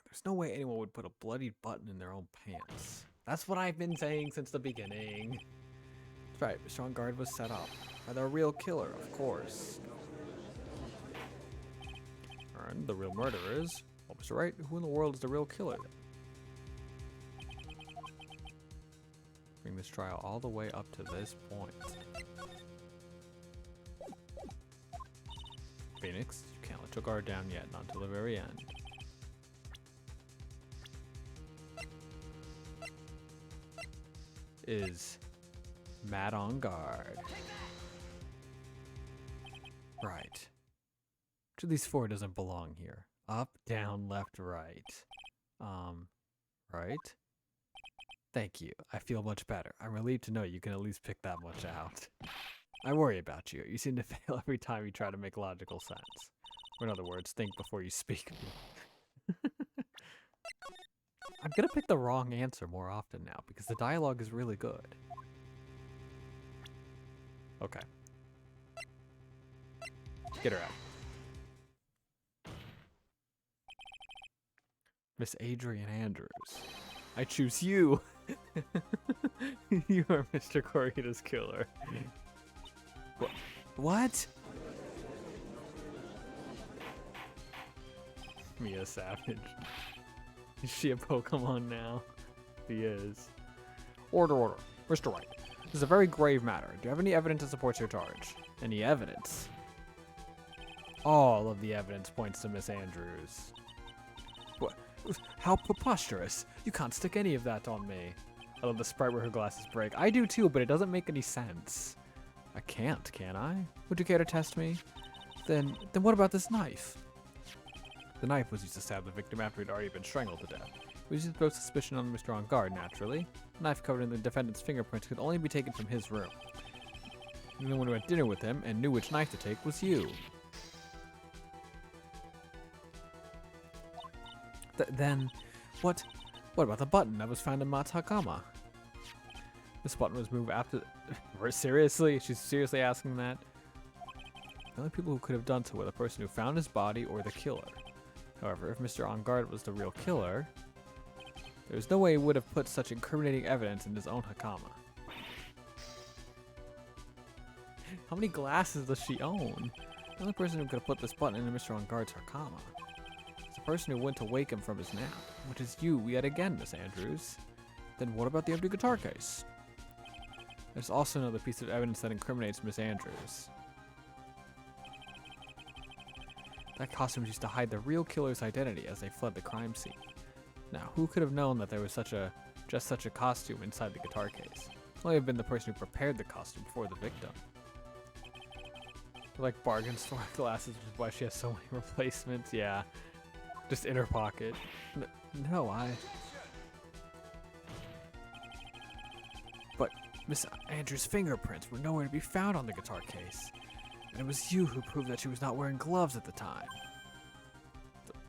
There's no way anyone would put a bloodied button in their own pants. That's what I've been saying since the beginning. That's right, Mr. On Guard was set up by the real killer, of course. And the real murderer is, well, Mr. Wright, who in the world is the real killer then? Bring this trial all the way up to this point. Phoenix, you can't let your guard down yet, not until the very end. Is Matt on guard? Right. Which of these four doesn't belong here? Up, down, left, right. Right? Thank you. I feel much better. I'm relieved to know you can at least pick that much out. I worry about you. You seem to fail every time you try to make logical sense. Or in other words, think before you speak. I'm gonna pick the wrong answer more often now because the dialogue is really good. Okay. Get her out. Miss Adrian Andrews. I choose you. You are Mr. Corrita's killer. What? Mia Savage. Is she a Pokemon now? He is. Order. Mr. Wright. This is a very grave matter. Do you have any evidence that supports your charge? Any evidence? All of the evidence points to Miss Andrews. What? How preposterous. You can't stick any of that on me. I love the sprite where her glasses break. I do too, but it doesn't make any sense. I can't, can I? Would you care to test me? Then what about this knife? The knife was used to stab the victim after he'd already been strangled to death. It was used to throw suspicion on Mr. On Guard, naturally. The knife covered in the defendant's fingerprints could only be taken from his room. The only one who had dinner with him and knew which knife to take was you. Then, what about the button that was found in Matt's Hakama? This button was moved after... Seriously? She's seriously asking that? The only people who could have done so were the person who found his body or the killer. However, if Mr. On Guard was the real killer, there's no way he would have put such incriminating evidence in his own Hakama. How many glasses does she own? The only person who could have put this button into Mr. On Guard's Hakama is the person who went to wake him from his nap, which is you yet again, Miss Andrews. Then what about the empty guitar case? There's also another piece of evidence that incriminates Miss Andrews. That costume was used to hide the real killer's identity as they fled the crime scene. Now, who could have known that there was just such a costume inside the guitar case? It only have been the person who prepared the costume for the victim. Like bargain store glasses, which is why she has so many replacements. Yeah. Just in her pocket. No, But Miss Andrews' fingerprints were nowhere to be found on the guitar case. And it was you who proved that she was not wearing gloves at the time.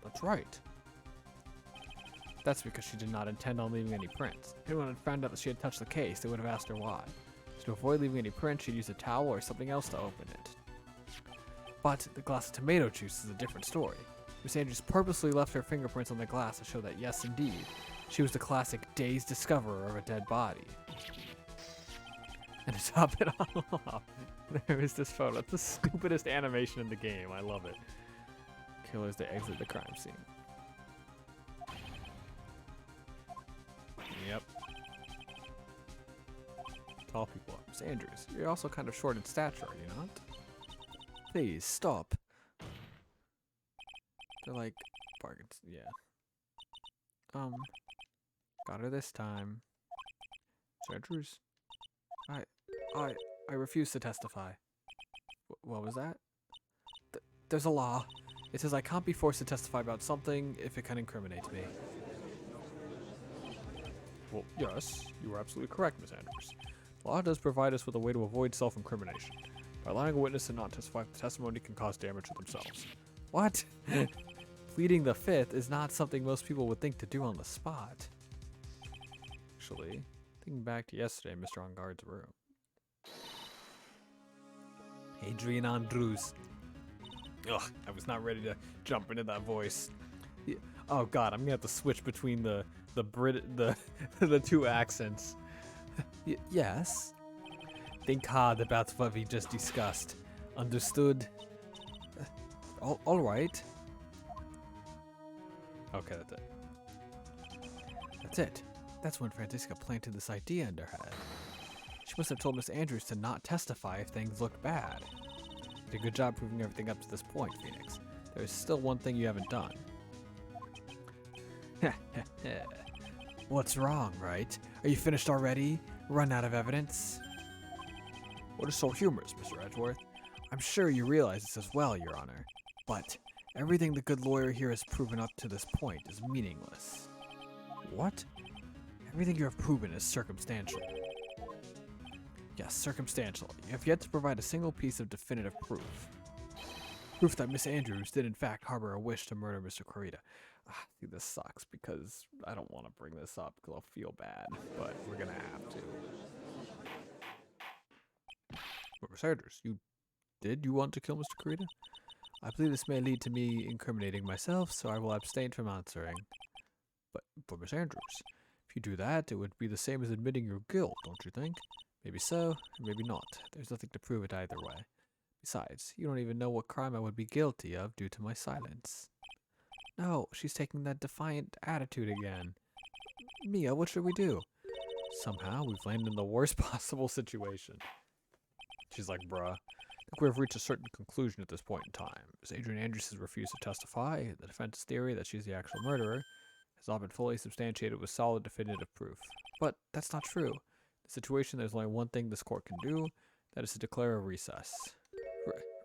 That's right. That's because she did not intend on leaving any prints. If anyone had found out that she had touched the case, they would have asked her why. So to avoid leaving any prints, she'd use a towel or something else to open it. But the glass of tomato juice is a different story. Miss Andrews purposely left her fingerprints on the glass to show that, yes, indeed, she was the classic dazed discoverer of a dead body. And to top it all off, there is this photo. It's the stupidest animation in the game. I love it. Killers, they exit the crime scene. Yep. Tall people. Miss Andrews, you're also kind of short in stature, are you not? Please, stop. They're like bargains. Yeah. Got her this time. Miss Andrews? I refuse to testify. What was that? There's a law. It says I can't be forced to testify about something if it can incriminate me. Well, yes, you are absolutely correct, Miss Andrews. The law does provide us with a way to avoid self-incrimination. By allowing a witness to not testify, the testimony can cause damage to themselves. What? Pleading the fifth is not something most people would think to do on the spot. Actually, thinking back to yesterday in Mr. Engarde's room. Adrian Andrews. Ugh, I was not ready to jump into that voice. Yeah. Oh god, I'm gonna have to switch between the two accents. Yes. Think hard about what we just discussed. Understood? All right. Okay, that's it. That's it. That's when Franziska planted this idea in her head. She must have told Miss Andrews to not testify if things looked bad. You did a good job proving everything up to this point, Phoenix. There is still one thing you haven't done. What's wrong, right? Are you finished already? Run out of evidence? What is so humorous, Mr. Edgeworth? I'm sure you realize this as well, Your Honor. But everything the good lawyer here has proven up to this point is meaningless. What? Everything you have proven is circumstantial. Yes, circumstantial. You have yet to provide a single piece of definitive proof. Proof that Miss Andrews did in fact harbor a wish to murder Mr. Kurita. See, this sucks because I don't want to bring this up because I'll feel bad, but we're gonna have to. But Miss Andrews, you want to kill Mr. Kurita? I believe this may lead to me incriminating myself, so I will abstain from answering. But Miss Andrews, if you do that, it would be the same as admitting your guilt, don't you think? Maybe so, maybe not. There's nothing to prove it either way. Besides, you don't even know what crime I would be guilty of due to my silence. No, she's taking that defiant attitude again. Mia, what should we do? Somehow, we've landed in the worst possible situation. She's like, bruh. I think we've reached a certain conclusion at this point in time. As Adrian Andrews has refused to testify, the defense's theory that she's the actual murderer has not been fully substantiated with solid definitive proof. But that's not true. In the situation, there's only one thing this court can do, that is to declare a recess.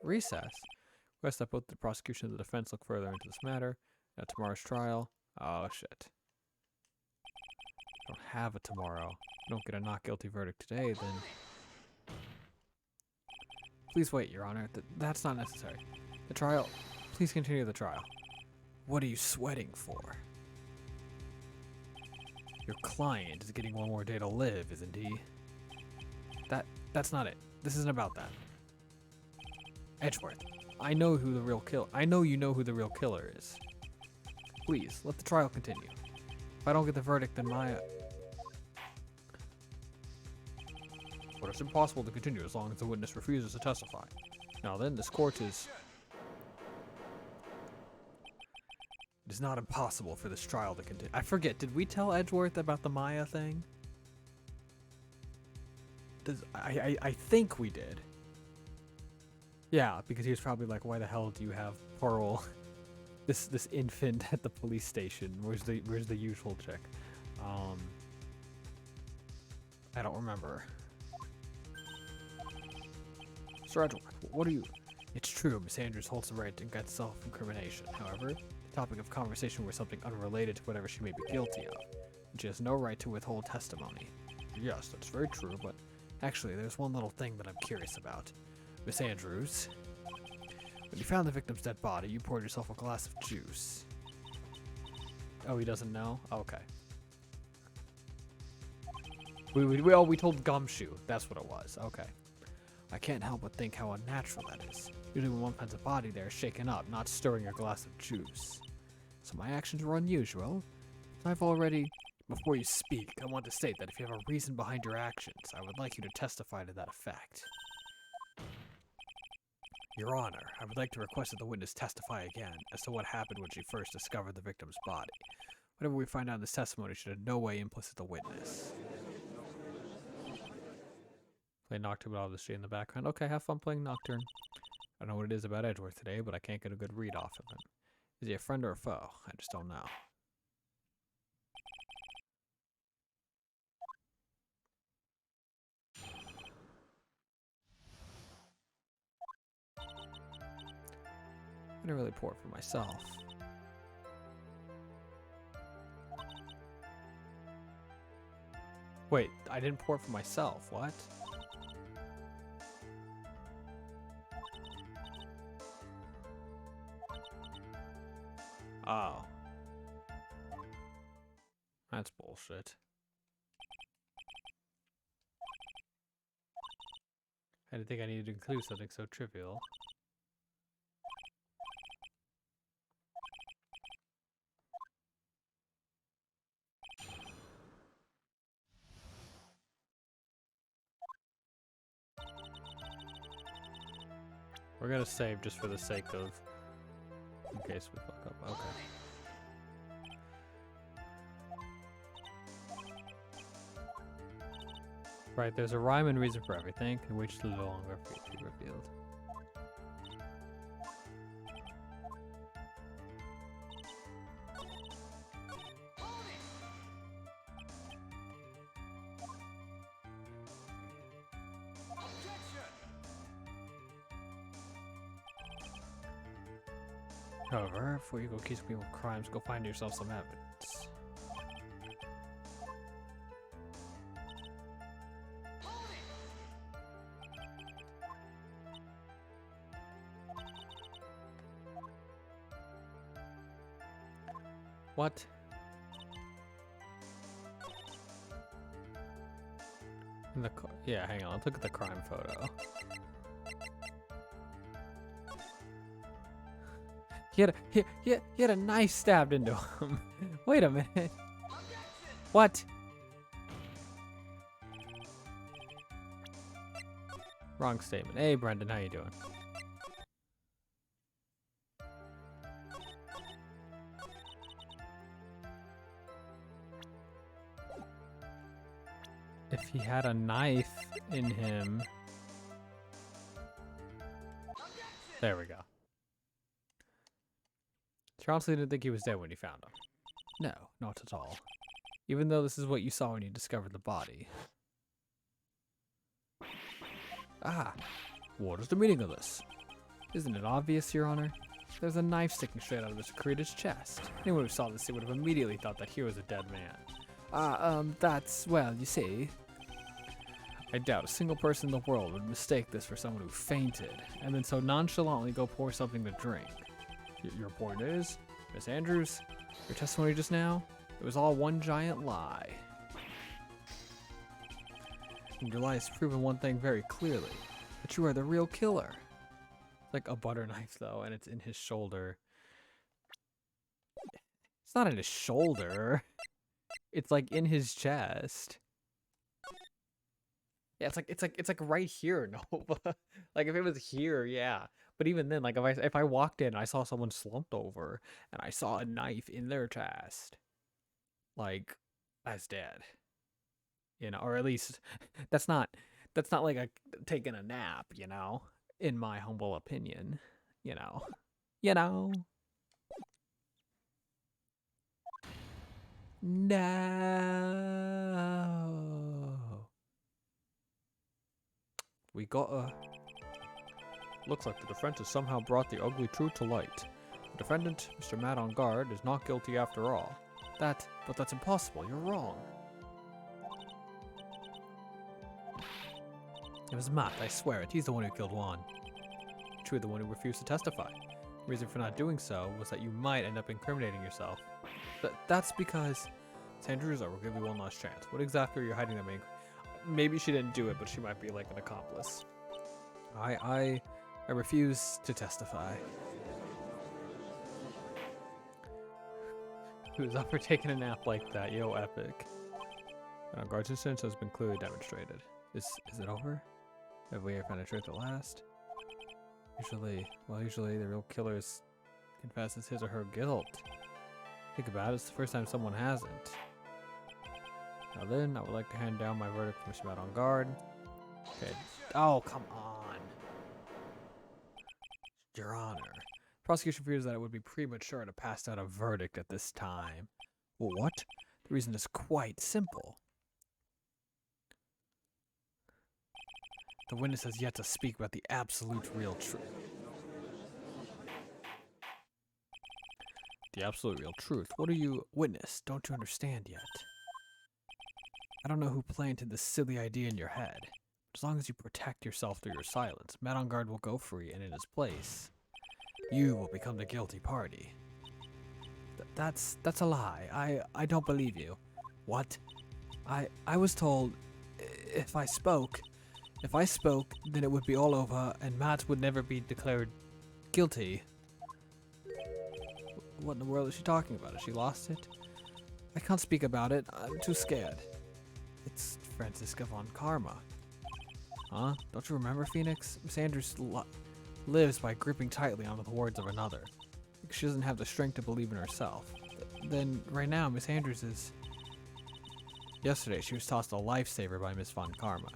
Recess? Request that both the prosecution and the defense look further into this matter. At tomorrow's trial. Oh shit. Don't have a tomorrow. Don't get a not guilty verdict today, then. Please wait, Your Honor. That's not necessary. The trial. Please continue the trial. What are you sweating for? Your client is getting one more day to live, isn't he? That's not it. This isn't about that. Edgeworth, I know who the real killer. I know you know who the real killer is. Please, let the trial continue. If I don't get the verdict, then Maya... But it's impossible to continue as long as the witness refuses to testify. Now then, this court is... It is not impossible for this trial to continue. I forget, did we tell Edgeworth about the Maya thing? I think we did. Yeah, because he was probably like, why the hell do you have Pearl, this infant at the police station? Where's the usual chick? I don't remember. Sir Edgeworth, what are you? It's true, Miss Andrews holds the right against self-incrimination. However, the topic of conversation was something unrelated to whatever she may be guilty of, and she has no right to withhold testimony. Yes, that's very true, but actually, there's one little thing that I'm curious about. Miss Andrews, when you found the victim's dead body, you poured yourself a glass of juice. Oh, he doesn't know? Okay. We told Gumshoe. That's what it was. Okay. I can't help but think how unnatural that is. Usually when one finds a body there shaken up, not stirring a glass of juice. So my actions were unusual. Before you speak, I want to state that if you have a reason behind your actions, I would like you to testify to that effect. Your Honor, I would like to request that the witness testify again as to what happened when she first discovered the victim's body. Whatever we find out in this testimony should in no way implicate the witness. Play Nocturne with obviously in the background. Okay, have fun playing Nocturne. I don't know what it is about Edgeworth today, but I can't get a good read off of him. Is he a friend or a foe? I just don't know. I didn't really pour it for myself. Wait, I didn't pour it for myself. What? Oh. That's bullshit. I didn't think I needed to include something so trivial. We're gonna save just for the sake of... in case we fuck up. Okay. Right, there's a rhyme and reason for everything, and which is no longer be revealed. However, before you go accusing people of crimes, go find yourself some evidence. What? Yeah, hang on. Let's look at the crime photo. He had a knife stabbed into him. Wait a minute. What? Wrong statement. Hey, Brendan, how you doing? If he had a knife in him... There we go. You honestly didn't think he was dead when you found him? No, not at all. Even though this is what you saw when you discovered the body. Ah, what is the meaning of this? Isn't it obvious, Your Honor? There's a knife sticking straight out of Mr. Kurita's chest. Anyone who saw this would have immediately thought that he was a dead man. That's, well, you see... I doubt a single person in the world would mistake this for someone who fainted, and then so nonchalantly go pour something to drink. Your point is, Miss Andrews, your testimony just now, it was all one giant lie. And your lie has proven one thing very clearly, that you are the real killer. It's like a butter knife though, and it's in his shoulder. It's not in his shoulder. It's like in his chest. Yeah, it's like right here, Nova. Like if it was here, yeah. But even then, like if I walked in and I saw someone slumped over and I saw a knife in their chest, like that's dead. You know, or at least that's not like a taking a nap, you know, in my humble opinion, you know. You know. No. We gotta Looks like the defense has somehow brought the ugly truth to light. The defendant, Mr. Matt on guard, is not guilty after all. But that's impossible. You're wrong. It was Matt, I swear it. He's the one who killed Juan. True, the one who refused to testify. The reason for not doing so was that you might end up incriminating yourself. That's because... Sanders, I will give you one last chance. What exactly are you hiding that maybe she didn't do it, but she might be like an accomplice. I refuse to testify. Who's up for taking a nap like that? Yo, epic. Guard's instance has been clearly demonstrated. Is it over? Have we ever found a truth at last? Usually the real killer confesses his or her guilt. Think about it, it's the first time someone hasn't. Now then, I would like to hand down my verdict for Mr. Matt on guard. Okay. Oh, come on. Your Honor. Prosecution fears that it would be premature to pass out a verdict at this time. Well, what? The reason is quite simple. The witness has yet to speak about the absolute real truth. The absolute real truth? What are you, witness? Don't you understand yet? I don't know who planted this silly idea in your head. As long as you protect yourself through your silence, Matt on guard will go free, and in his place, you will become the guilty party. That's a lie. I don't believe you. What? I was told if I spoke, then it would be all over, and Matt would never be declared guilty. What in the world is she talking about? Has she lost it? I can't speak about it. I'm too scared. It's Franziska von Karma. Huh? Don't you remember, Phoenix? Miss Andrews lives by gripping tightly onto the words of another. She doesn't have the strength to believe in herself. Then, right now, Miss Andrews is... Yesterday, she was tossed a lifesaver by Miss von Karma.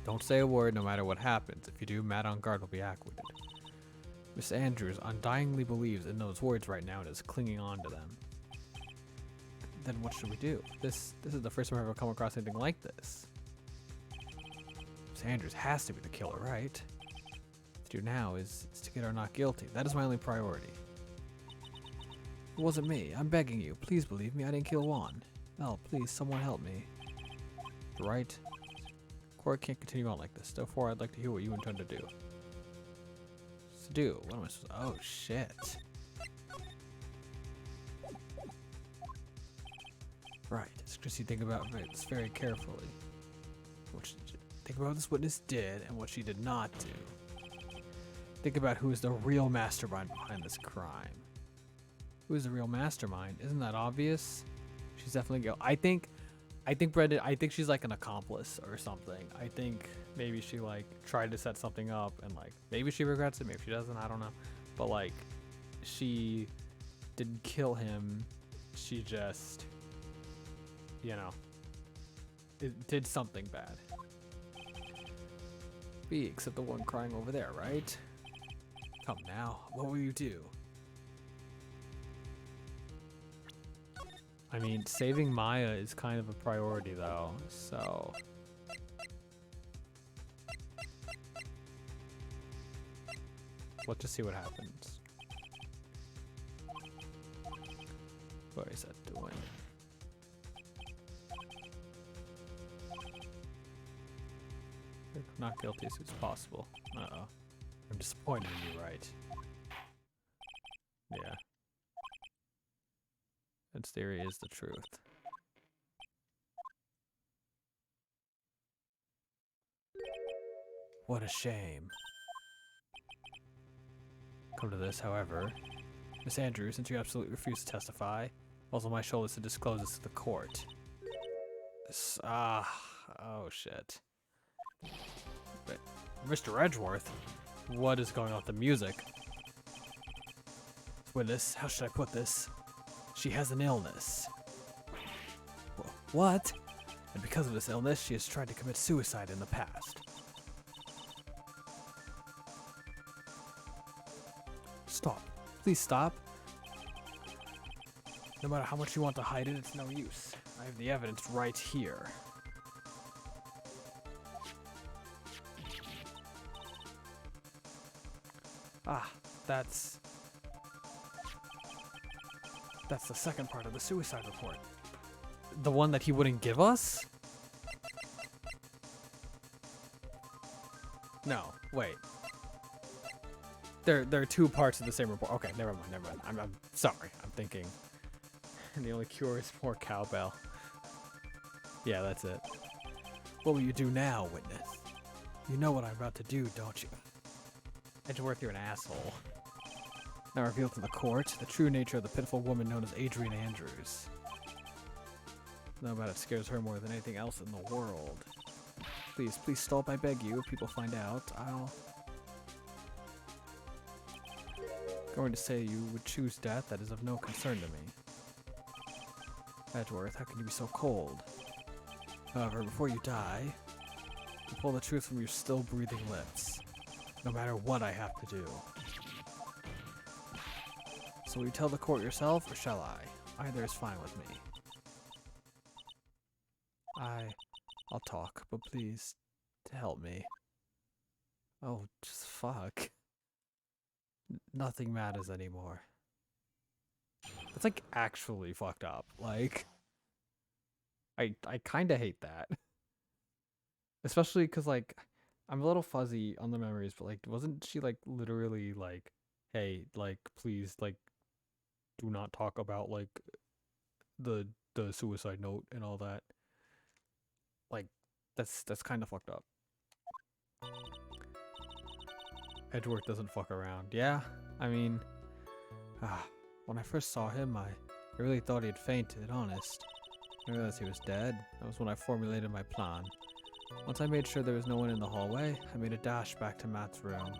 Don't say a word no matter what happens. If you do, Matt on guard will be acquitted. Miss Andrews undyingly believes in those words right now and is clinging on to them. Then what should we do? This is the first time I've ever come across anything like this. Miss Andrews has to be the killer, right? To do now is to get her not guilty. That is my only priority. It wasn't me. I'm begging you. Please believe me. I didn't kill Juan. Oh, please, someone help me. Right? Court can't continue on like this. Therefore, I'd like to hear what you intend to do. To do? What am I supposed to... Oh, shit. Right. It's just you think about this very carefully. Think about what this witness did and what she did not do. Think about who is the real mastermind behind this crime. Who is the real mastermind? Isn't that obvious? She's definitely I think Brendan, I think she's like an accomplice or something. I think maybe she like tried to set something up and like maybe she regrets it, maybe she doesn't, I don't know. But like she didn't kill him. She just, you know, it did something bad. B, except the one crying over there, right? Come now, what will you do? I mean, saving Maya is kind of a priority though, so... Let's just see what happens. What is that doing? Not guilty as soon as possible. Uh-oh. I'm disappointed in you, right? Yeah. Its theory is the truth. What a shame. Come to this, however. Miss Andrews, since you absolutely refuse to testify, falls on my shoulders to disclose this to the court. Oh shit. But Mr. Edgeworth, what is going on with the music? Witness, how should I put this? She has an illness. What? And because of this illness, she has tried to commit suicide in the past. Stop. Please stop. No matter how much you want to hide it, it's no use. I have the evidence right here. Ah, that's the second part of the suicide report. The one that he wouldn't give us? No, wait. There are two parts of the same report. Okay, never mind. I'm sorry. I'm thinking. And the only cure is more cowbell. Yeah, that's it. What will you do now, witness? You know what I'm about to do, don't you? Edgeworth, you're an asshole. Now revealed to the court, the true nature of the pitiful woman known as Adrian Andrews. Know about it scares her more than anything else in the world. Please stop, I beg you. If people find out, I'll... Going to say you would choose death, that is of no concern to me. Edgeworth, how can you be so cold? However, before you die, you pull the truth from your still breathing lips, no matter what I have to do. So will you tell the court yourself, or shall I? Either is fine with me. I'll talk, but please, to help me. Oh, just fuck. Nothing matters anymore. It's like actually fucked up. Like, I kind of hate that. Especially because, like, I'm a little fuzzy on the memories, but, like, wasn't she, like, literally, like, hey, like, please, like, do not talk about, like, the suicide note and all that. Like, that's kind of fucked up. Edgeworth doesn't fuck around. Yeah, I mean, when I first saw him, I really thought he had fainted, honest. I realized he was dead. That was when I formulated my plan. Once I made sure there was no one in the hallway, I made a dash back to Matt's room.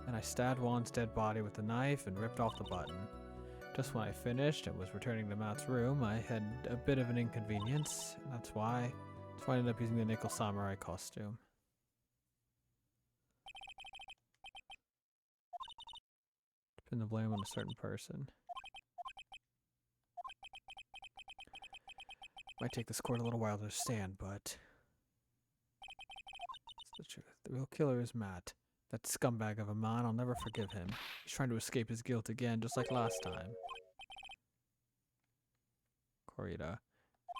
Then I stabbed Juan's dead body with a knife and ripped off the button. Just when I finished and was returning to Matt's room, I had a bit of an inconvenience, and that's why I ended up using the Nickel Samurai costume. Pin the blame on a certain person. Might take this court a little while to understand, but it's the truth. The real killer is Matt. That scumbag of a man, I'll never forgive him. He's trying to escape his guilt again, just like last time. Corita,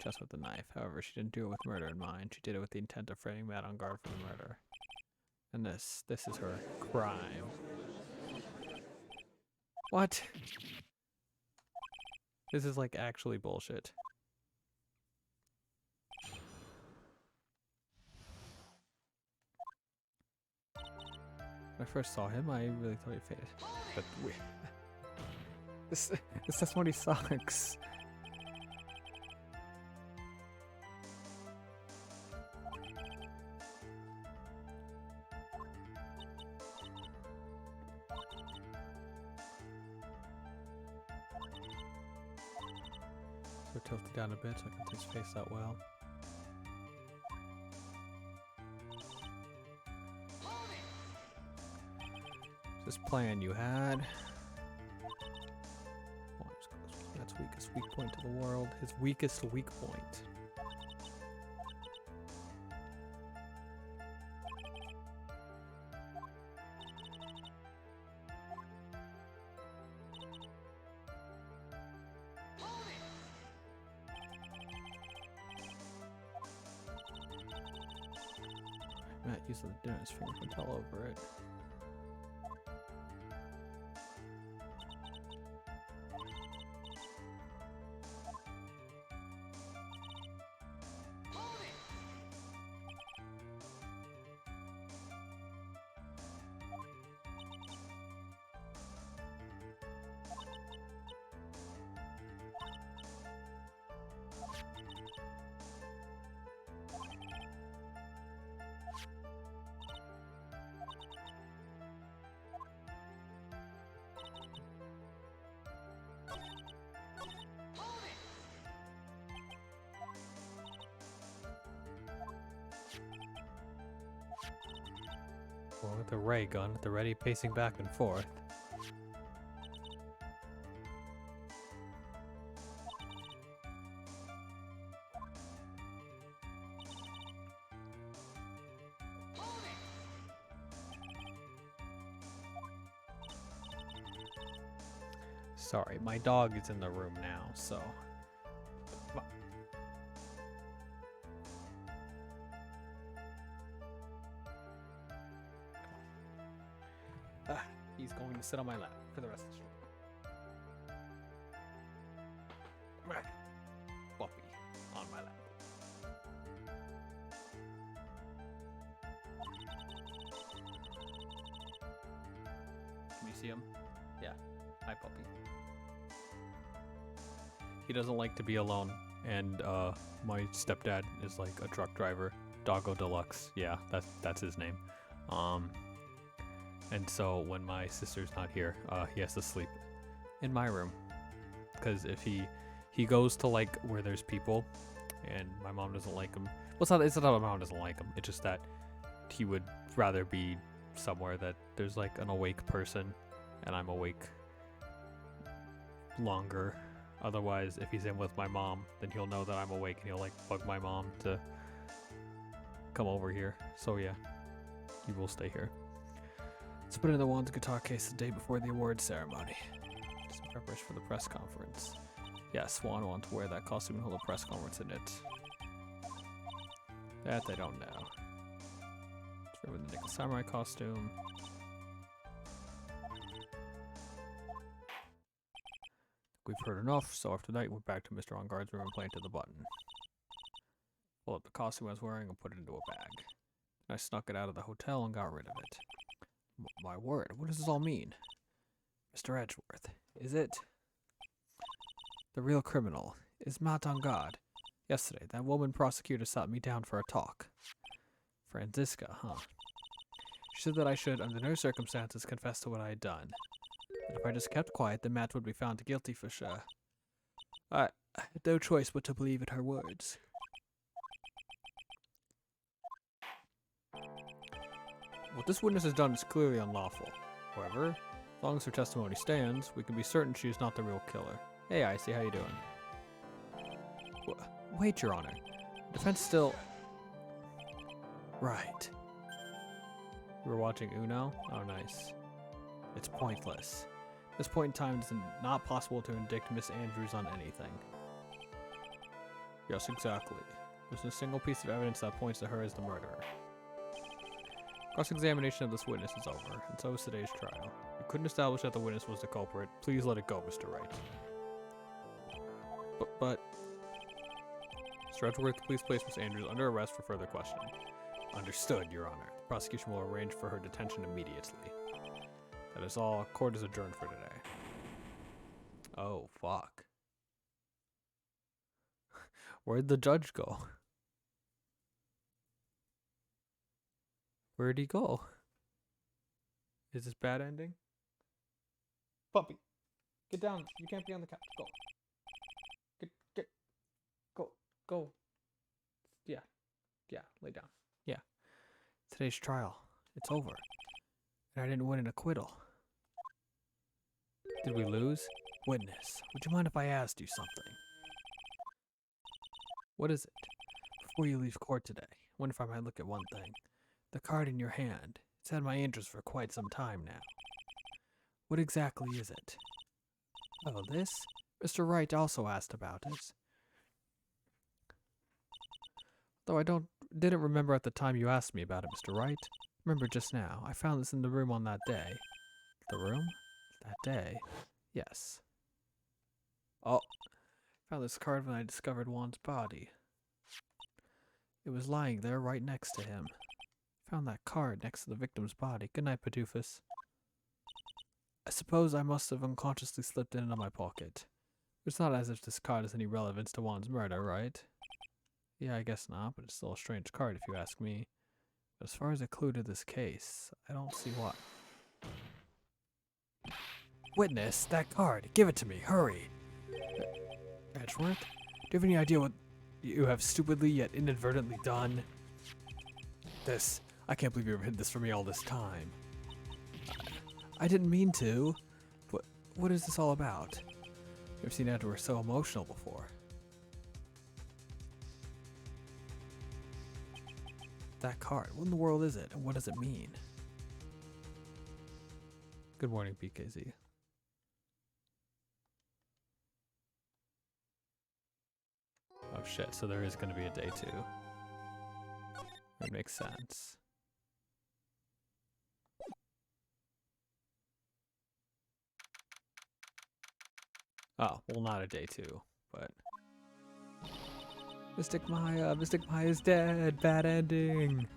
just with the knife. However, she didn't do it with murder in mind. She did it with the intent of framing Matt on guard for the murder. And this is her crime. What? This is like actually bullshit. When I first saw him, I really thought he faded. But this testimony sucks. So tilt it down a bit so I can see his face that well. This plan you had. That's weakest weak point to the world. His weakest weak point. Matt used the dinner's fingerprint all over it. With the ray gun at the ready, pacing back and forth. Sorry, my dog is in the room now, so. He's going to sit on my lap for the rest of the show. Puppy on my lap. Can you see him? Yeah. Hi, puppy. He doesn't like to be alone, and my stepdad is like a truck driver, Doggo Deluxe. Yeah, that's his name. And so when my sister's not here, he has to sleep in my room, because if he goes to like where there's people, and my mom doesn't like him. Well, it's not that my mom doesn't like him. It's just that he would rather be somewhere that there's like an awake person, and I'm awake longer. Otherwise, if he's in with my mom, then he'll know that I'm awake, and he'll like bug my mom to come over here. So yeah, he will stay here. Let's put in the Wands guitar case the day before the awards ceremony. Just in preparation for the press conference. Yeah, Swan wants to wear that costume and hold a press conference in it. That they don't know. Let's with the Nickel Samurai costume. We've heard enough, so after that, we're back to Mr. On Guard's room and planted the button. Pull up the costume I was wearing and put it into a bag. I snuck it out of the hotel and got rid of it. My word, what does this all mean? Mr. Edgeworth, is it? The real criminal is Matt on guard. Yesterday, that woman prosecutor sat me down for a talk. Franziska, huh? She said that I should, under no circumstances, confess to what I had done. But if I just kept quiet, then Matt would be found guilty for sure. I had no choice but to believe in her words. What this witness has done is clearly unlawful. However, as long as her testimony stands, we can be certain she is not the real killer. Hey, Icy, how you doing? Wait, Your Honor. Defense still... Right. We were watching Uno? Oh, nice. It's pointless. At this point in time, it's not possible to indict Miss Andrews on anything. Yes, exactly. There's no single piece of evidence that points to her as the murderer. Cross-examination of this witness is over, and so is today's trial. You couldn't establish that the witness was the culprit. Please let it go, Mr. Wright. But... Mr. Edgeworth, please place Miss Andrews under arrest for further questioning. Understood, Your Honor. The prosecution will arrange for her detention immediately. That is all. Court is adjourned for today. Oh, fuck. Where'd the judge go? Where'd he go? Is this bad ending? Puppy, get down. You can't be on the couch. Go. Go. Yeah, lay down. Yeah. Today's trial. It's over. And I didn't win an acquittal. Did we lose? Witness, would you mind if I asked you something? What is it? Before you leave court today, I wonder if I might look at one thing. The card in your hand. It's had my interest for quite some time now. What exactly is it? Oh, this? Mr. Wright also asked about it. Though I didn't remember at the time you asked me about it, Mr. Wright. Remember just now, I found this in the room on that day. The room? That day? Yes. Oh, found this card when I discovered Juan's body. It was lying there right next to him. Found that card next to the victim's body. Good night, Patufus. I suppose I must have unconsciously slipped it into my pocket. It's not as if this card has any relevance to Juan's murder, right? Yeah, I guess not, but it's still a strange card if you ask me. But as far as a clue to this case, I don't see why. Witness, that card. Give it to me. Hurry. Edgeworth, do you have any idea what you have stupidly yet inadvertently done? This. I can't believe you've hid this from me all this time. I didn't mean to. But what is this all about? I've never seen Edward so emotional before. That card. What in the world is it, and what does it mean? Good morning, BKZ. shit, so there is going to be a day 2. That makes sense. Oh, well, not a day 2, but... Mystic Maya is dead. Bad ending.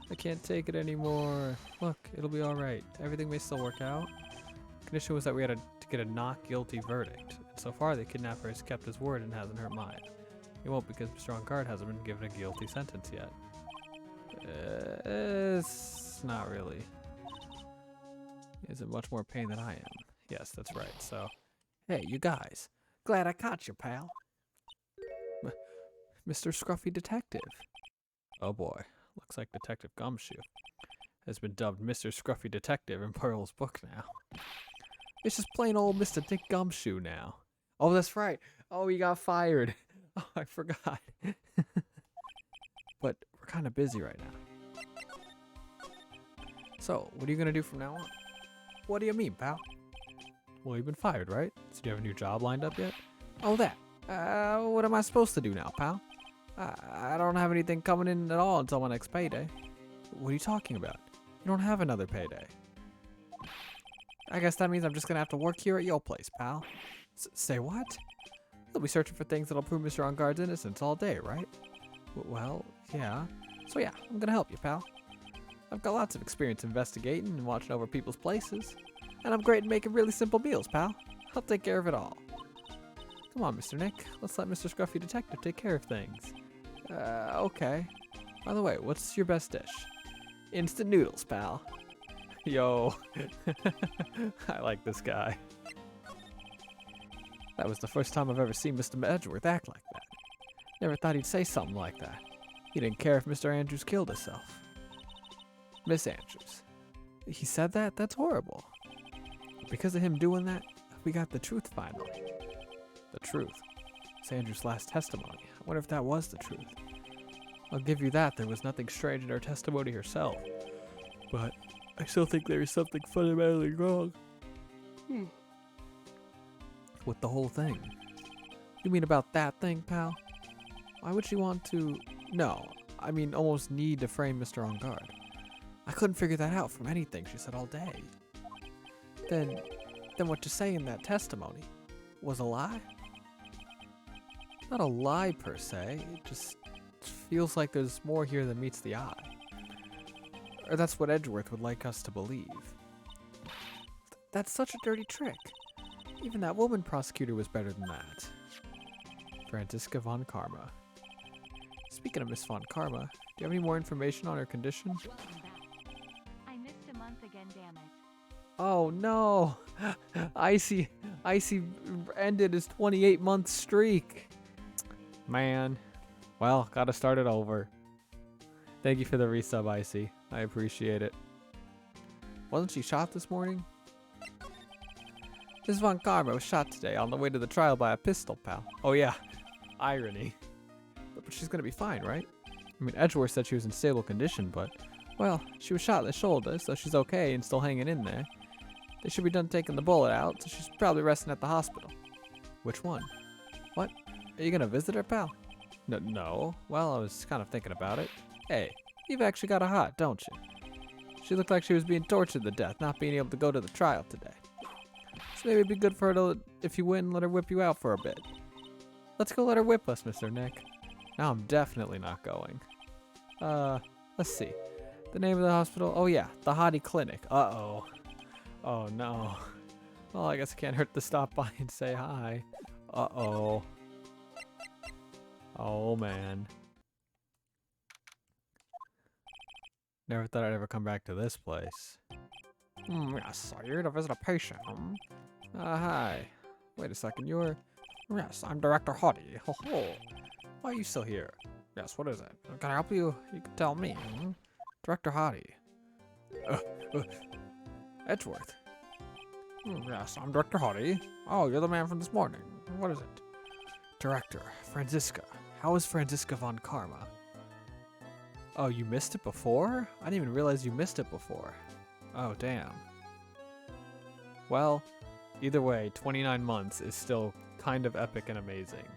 I can't take it anymore. Look, it'll be alright. Everything may still work out. The condition was that we had to get a not guilty verdict. And so far, the kidnapper has kept his word and hasn't hurt mine. He won't because Mr. On-Guard hasn't been given a guilty sentence yet. It's not really. He's in much more pain than I am. Yes, that's right. So, hey, you guys. Glad I caught you, pal. Mr. Scruffy Detective. Oh boy. Looks like Detective Gumshoe has been dubbed Mr. Scruffy Detective in Pearl's book now. It's just plain old Mr. Dick Gumshoe now. Oh, that's right. Oh, he got fired. Oh, I forgot. But we're kind of busy right now. So, what are you going to do from now on? What do you mean, pal? Well, you've been fired, right? So do you have a new job lined up yet? Oh, that. What am I supposed to do now, pal? I don't have anything coming in at all until my next payday. What are you talking about? You don't have another payday. I guess that means I'm just gonna have to work here at your place, pal. Say what? You'll be searching for things that'll prove Mr. On-Guard's innocence all day, right? Well, yeah. So yeah, I'm gonna help you, pal. I've got lots of experience investigating and watching over people's places. And I'm great at making really simple meals, pal. I'll take care of it all. Come on, Mr. Nick. Let's let Mr. Scruffy Detective take care of things. Okay. By the way, what's your best dish? Instant noodles, pal. Yo. I like this guy. That was the first time I've ever seen Mr. Edgeworth act like that. Never thought he'd say something like that. He didn't care if Mr. Andrews killed himself. Miss Andrews. He said that? That's horrible. Because of him doing that, we got the truth finally. The truth. It's Andrew's last testimony. I wonder if that was the truth. I'll give you that, there was nothing strange in her testimony herself. But I still think there is something fundamentally wrong. With the whole thing. You mean about that thing, pal? Why would she want to... No, I mean almost need to frame Mr. On-Guard. I couldn't figure that out from anything she said all day. Then what you say in that testimony was a lie? Not a lie per se, it just feels like there's more here than meets the eye. Or that's what Edgeworth would like us to believe. That's such a dirty trick. Even that woman prosecutor was better than that. Franziska von Karma. Speaking of Miss von Karma, do you have any more information on her condition? I missed a month again, damn it. Oh no! Icy ended his 28-month streak. Man. Well, gotta start it over. Thank you for the resub, Icy. I appreciate it. Wasn't she shot this morning? Miss von Karma was shot today on the way to the trial by a pistol, pal. Oh yeah. Irony. But she's gonna be fine, right? I mean, Edgeworth said she was in stable condition, but... Well, she was shot in the shoulder, so she's okay and still hanging in there. They should be done taking the bullet out, so she's probably resting at the hospital. Which one? What? Are you gonna visit her, pal? No. Well, I was kind of thinking about it. Hey, you've actually got a heart, don't you? She looked like she was being tortured to death, not being able to go to the trial today. So maybe it'd be good for her to, if you win, let her whip you out for a bit. Let's go let her whip us, Mr. Nick. Now I'm definitely not going. Let's see. The name of the hospital? Oh yeah, the Hottie Clinic. Uh-oh. Oh no. Well, I guess it can't hurt to stop by and say hi. Uh-oh. Oh man. Never thought I'd ever come back to this place. Yes, are you here to visit a patient? Hi. Wait a second, you're... Yes, I'm Director Hottie. Ho ho. Why are you still here? Yes, what is it? Can I help you? You can tell me. Director Hottie. Edgeworth. Yes, I'm Director Hottie. Oh, you're the man from this morning. What is it? Director, Franziska. How is Franziska von Karma? Oh, you missed it before? I didn't even realize you missed it before. Oh, damn. Well, either way, 29 months is still kind of epic and amazing.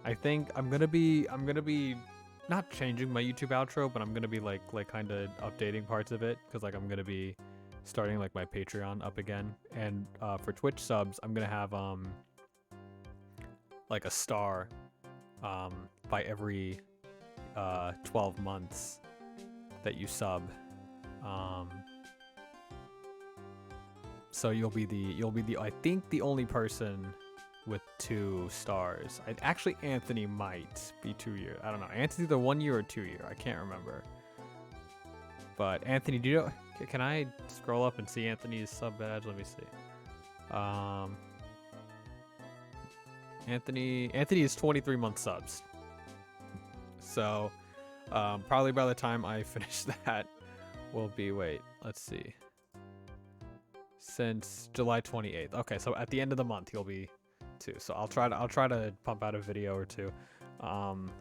I think I'm gonna be not changing my YouTube outro, but I'm gonna be like kind of updating parts of it, because like I'm gonna be starting like my Patreon up again, and for Twitch subs I'm gonna have like a star by every 12 months that you sub. So you'll be the I think the only person with 2 stars. Actually Anthony might be 2 years. I don't know. Anthony's either 1 year or 2 year. I can't remember. But Anthony, do you know? Can I scroll up and see Anthony's sub badge? Let me see. Anthony is 23 month subs. So probably by the time I finish that will be, wait, let's see. Since July 28th. Okay, so at the end of the month he'll be 2. So I'll try to pump out a video or 2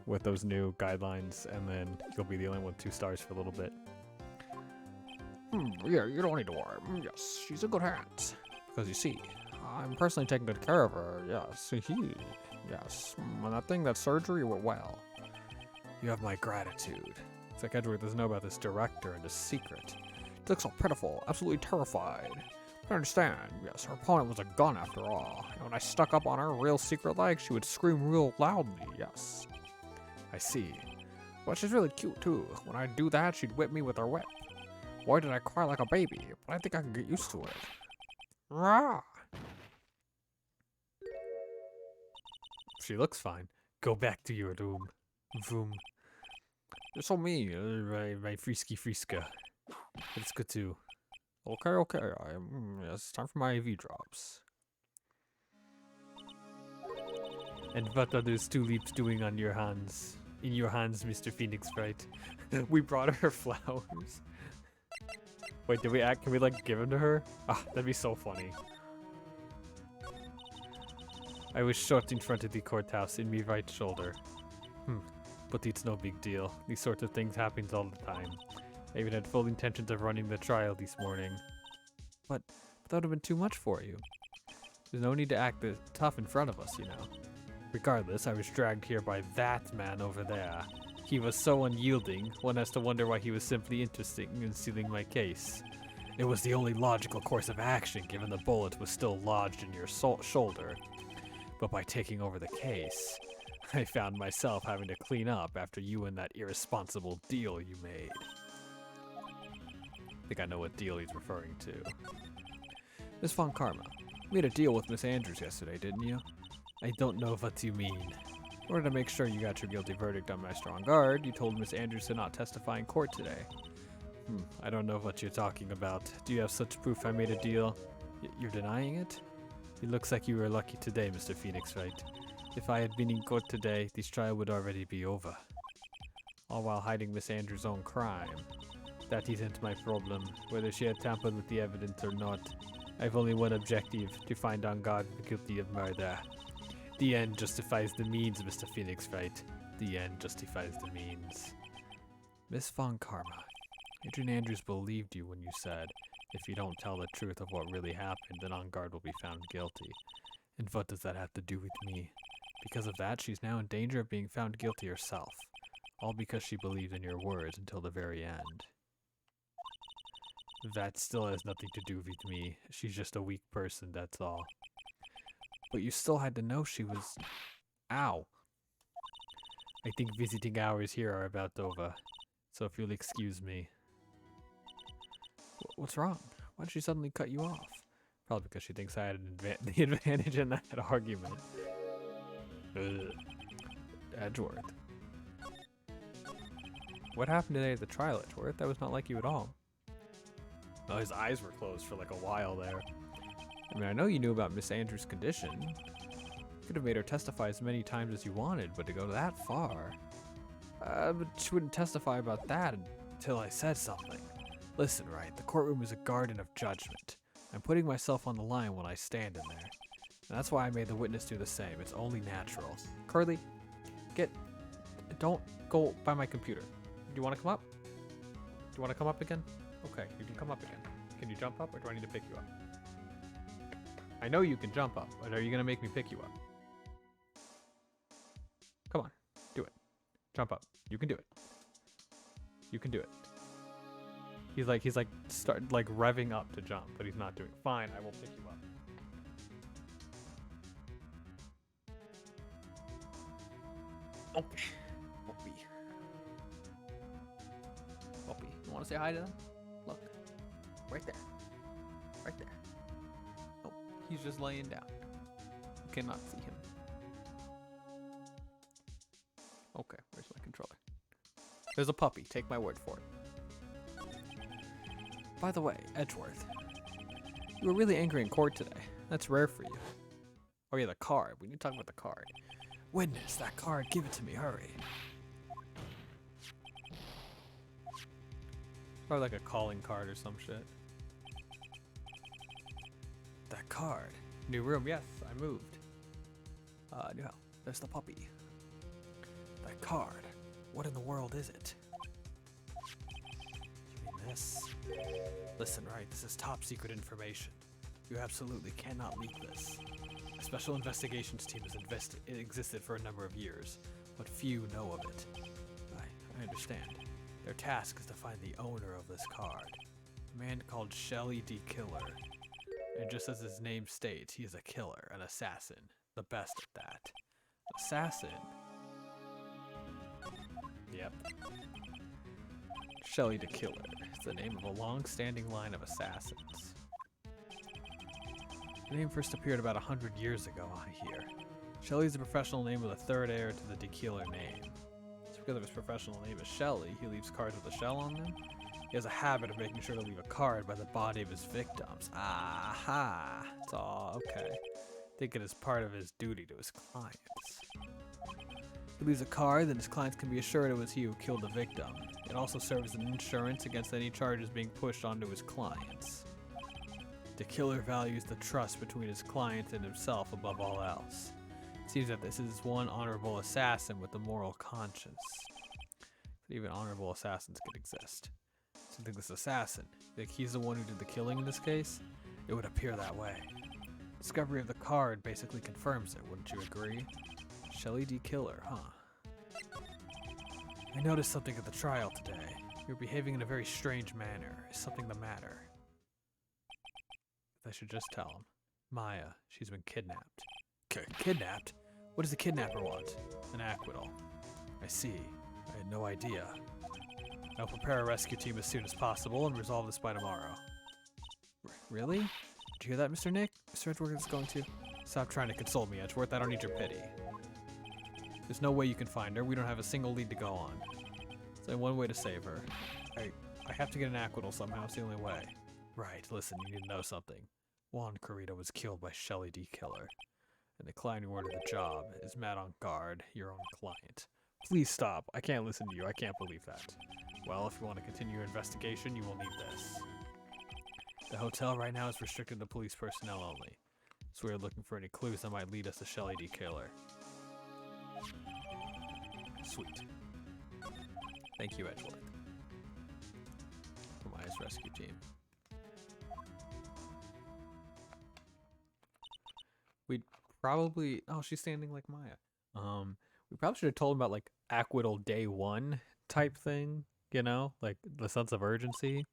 with those new guidelines, and then he'll be the only one with 2 stars for a little bit. Yeah, you don't need to worry. Yes, she's in good hands. Because you see, I'm personally taking good care of her. Yes, yes. And I think that surgery went well. You have my gratitude. It's like Edgeworth doesn't know about this director and his secret. She looks so pitiful, absolutely terrified. I understand. Yes, her opponent was a gun after all. And when I stuck up on her real secret like, she would scream real loudly. Yes. I see. But she's really cute too. When I do that, she'd whip me with her whip. Why did I cry like a baby? But I think I can get used to it. Rah! She looks fine. Go back to your room. Vroom. You're so mean, my frisky friska. But it's good too. Okay. Yes, it's time for my IV drops. And what are those tulips doing on your hands? In your hands, Mr. Phoenix, right? We brought her flowers. Wait, can we like give them to her? Ah, that'd be so funny. I was shot in front of the courthouse in my right shoulder. But it's no big deal. These sorts of things happens all the time. I even had full intentions of running the trial this morning. But that would have been too much for you. There's no need to act tough in front of us, you know. Regardless, I was dragged here by that man over there. He was so unyielding, one has to wonder why he was simply interested in sealing my case. It was the only logical course of action given the bullet was still lodged in your shoulder. But by taking over the case, I found myself having to clean up after you and that irresponsible deal you made. I think I know what deal he's referring to. Miss Von Karma, you made a deal with Miss Andrews yesterday, didn't you? I don't know what you mean. In order to make sure you got your guilty verdict on my strong guard, you told Miss Andrews to not testify in court today. I don't know what you're talking about. Do you have such proof I made a deal? You're denying it? It looks like you were lucky today, Mr. Phoenix, right? If I had been in court today, this trial would already be over. All while hiding Miss Andrews' own crime. That isn't my problem. Whether she had tampered with the evidence or not, I've only one objective, to find Angard guilty of murder. The end justifies the means, Mr. Phoenix, right? The end justifies the means. Miss Von Karma, Adrian Andrews believed you when you said, if you don't tell the truth of what really happened, then Angard will be found guilty. And what does that have to do with me? Because of that, she's now in danger of being found guilty herself. All because she believed in your words until the very end. That still has nothing to do with me. She's just a weak person, that's all. But you still had to know she was... Ow. I think visiting hours here are about over. So if you'll excuse me. What's wrong? Why did she suddenly cut you off? Probably because she thinks I had the advantage in that argument. Ugh. Edgeworth. What happened today at the trial, Edgeworth? That was not like you at all. Oh, his eyes were closed for like a while there. I mean, I know you knew about Miss Andrews' condition. You could have made her testify as many times as you wanted, but to go that far... but she wouldn't testify about that until I said something. Listen, right, the courtroom is a garden of judgment. I'm putting myself on the line when I stand in there. And that's why I made the witness do the same. It's only natural. Curly, don't go by my computer. Do you want to come up? Do you want to come up again? Okay, you can come up again. Can you jump up, or do I need to pick you up? I know you can jump up, but are you gonna make me pick you up? Come on, do it. Jump up. You can do it. You can do it. He's like revving up to jump, but he's not doing. Fine, I will pick you up. Okay. Whoopee. Whoopee. You want to say hi to them? Look. Right there. Right there. Oh, he's just laying down. You cannot see him. Okay, where's my controller? There's a puppy. Take my word for it. By the way, Edgeworth, you were really angry in court today. That's rare for you. Oh yeah, the card. We need to talk about the card. Witness, that card. Give it to me. Hurry. Probably like a calling card or some shit. That card. New room. Yes, I moved. New house. There's the puppy. That card. What in the world is it? You mean this? Listen, right, this is top secret information. You absolutely cannot leak this. A special investigations team has existed for a number of years, but few know of it. I understand. Their task is to find the owner of this card. A man called Shelly D. Killer. And just as his name states, he is a killer, an assassin. The best at that. Assassin? Yep. Shelly the Killer. It's the name of a long-standing line of assassins. The name first appeared about 100 years ago, I hear. Shelly is the professional name of the third heir to the De Killer name. So because of his professional name is Shelly, he leaves cards with a shell on them. He has a habit of making sure to leave a card by the body of his victims. Aha! It's all okay. I think it is part of his duty to his clients. He leaves a card, then his clients can be assured it was he who killed the victim. It also serves as an insurance against any charges being pushed onto his clients. The killer values the trust between his clients and himself above all else. It seems that this is one honorable assassin with a moral conscience. But even honorable assassins could exist. So I think this assassin, you think he's the one who did the killing in this case? It would appear that way. Discovery of the card basically confirms it, wouldn't you agree? Shelly D. Killer, huh? I noticed something at the trial today. You're behaving in a very strange manner. Is something the matter? I should just tell him. Maya, she's been kidnapped. Kidnapped? What does the kidnapper want? An Aquittal. I see. I had no idea. I'll prepare a rescue team as soon as possible and resolve this by tomorrow. Really? Did you hear that, Mr. Nick? Mr. Edgeworth is going to... Stop trying to console me, Edgeworth. I don't need your pity. There's no way you can find her. We don't have a single lead to go on. There's only one way to save her. I have to get an Aquittal somehow. It's the only way. Right, listen, you need to know something. Juan Corrida was killed by Shelly D. Killer. And the client who ordered the job is Matt on guard, your own client. Please stop. I can't listen to you. I can't believe that. Well, if you want to continue your investigation, you will need this. The hotel right now is restricted to police personnel only. So we are looking for any clues that might lead us to Shelly D. Killer. Sweet. Thank you, Edgeworth. For Maya's rescue team. We'd probably... Oh, she's standing like Maya. We probably should have told him about, like, Aquittal Day 1 type thing. You know? Like, the sense of urgency.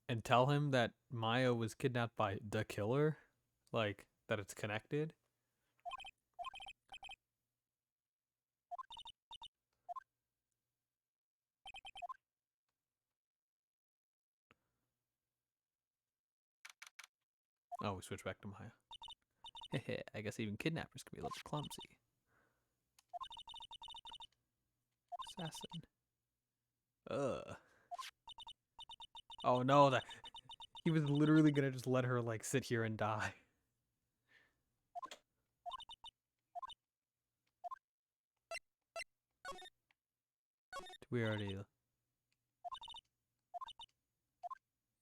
And tell him that Maya was kidnapped by the killer. Like, that it's connected. Oh, we switch back to Maya. Heh, I guess even kidnappers can be a little clumsy. Assassin. Ugh. Oh no, that he was literally gonna just let her like sit here and die. Did we already?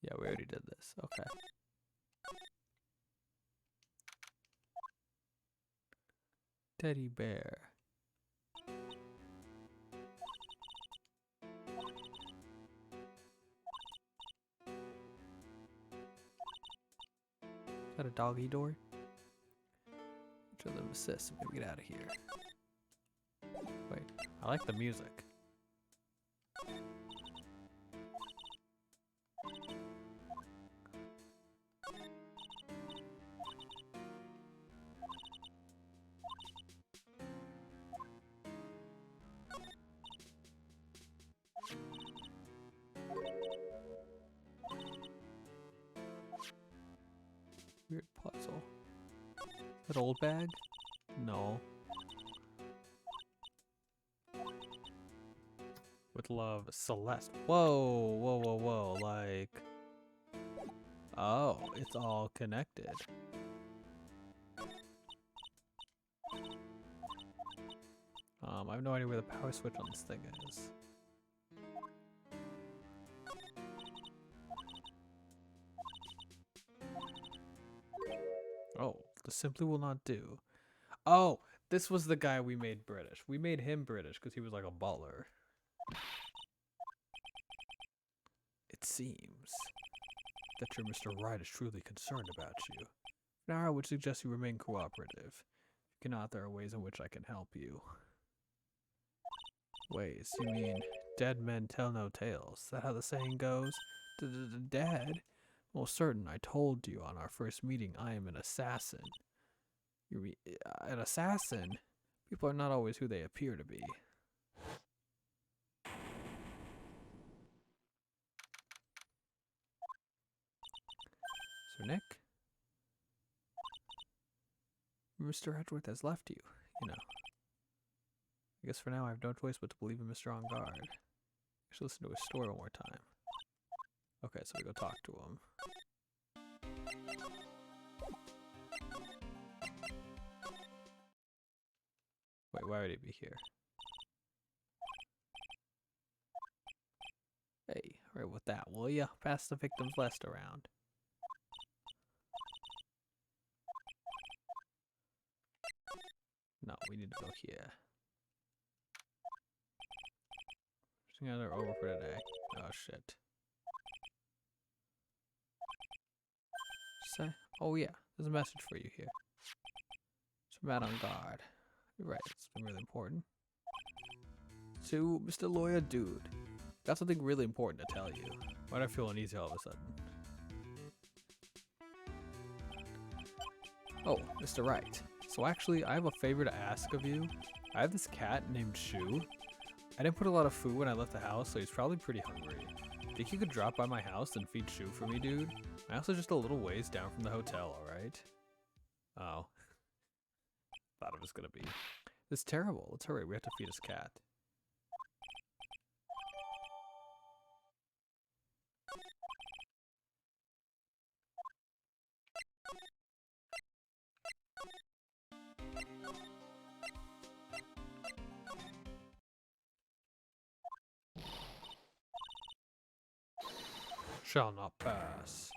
Yeah, we already did this. Okay. Teddy bear. Is that a doggy door? Which of them assists? Maybe get out of here. Wait, I like the music. Weird puzzle. That old bag? No. With love, Celeste. Whoa, whoa, whoa, whoa. Like, oh, it's all connected. I have no idea where the power switch on this thing is. Oh, this simply will not do. Oh, this was the guy we made British. We made him British because he was like a butler. It seems that your Mr. Wright is truly concerned about you. Now I would suggest you remain cooperative. If you cannot, there are ways in which I can help you. Ways? You mean dead men tell no tales? Is that how the saying goes? Dead? Well, certain. I told you on our first meeting I am an assassin. You mean an assassin? People are not always who they appear to be. Sir Nick? Mr. Edgeworth has left you, you know. I guess for now I have no choice but to believe in Mr. On Guard. I should listen to his story one more time. Okay, so we go talk to him. Wait, why would he be here? Hey, hurry with that, will ya? Pass the victim's list around. No, we need to go here. They're over for today. Oh shit. Say, oh yeah, there's a message for you here. It's from Matt On Guard. You're right, it's been really important. To Mr. Lawyer Dude, got something really important to tell you. Why do I feel uneasy all of a sudden? Oh, Mr. Wright. So actually, I have a favor to ask of you. I have this cat named Shu. I didn't put a lot of food when I left the house, so he's probably pretty hungry. Think you could drop by my house and feed Shu for me, dude? My house is just a little ways down from the hotel, alright? Oh. Thought it was gonna be. This is terrible. Let's hurry. We have to feed his cat. Shall not pass.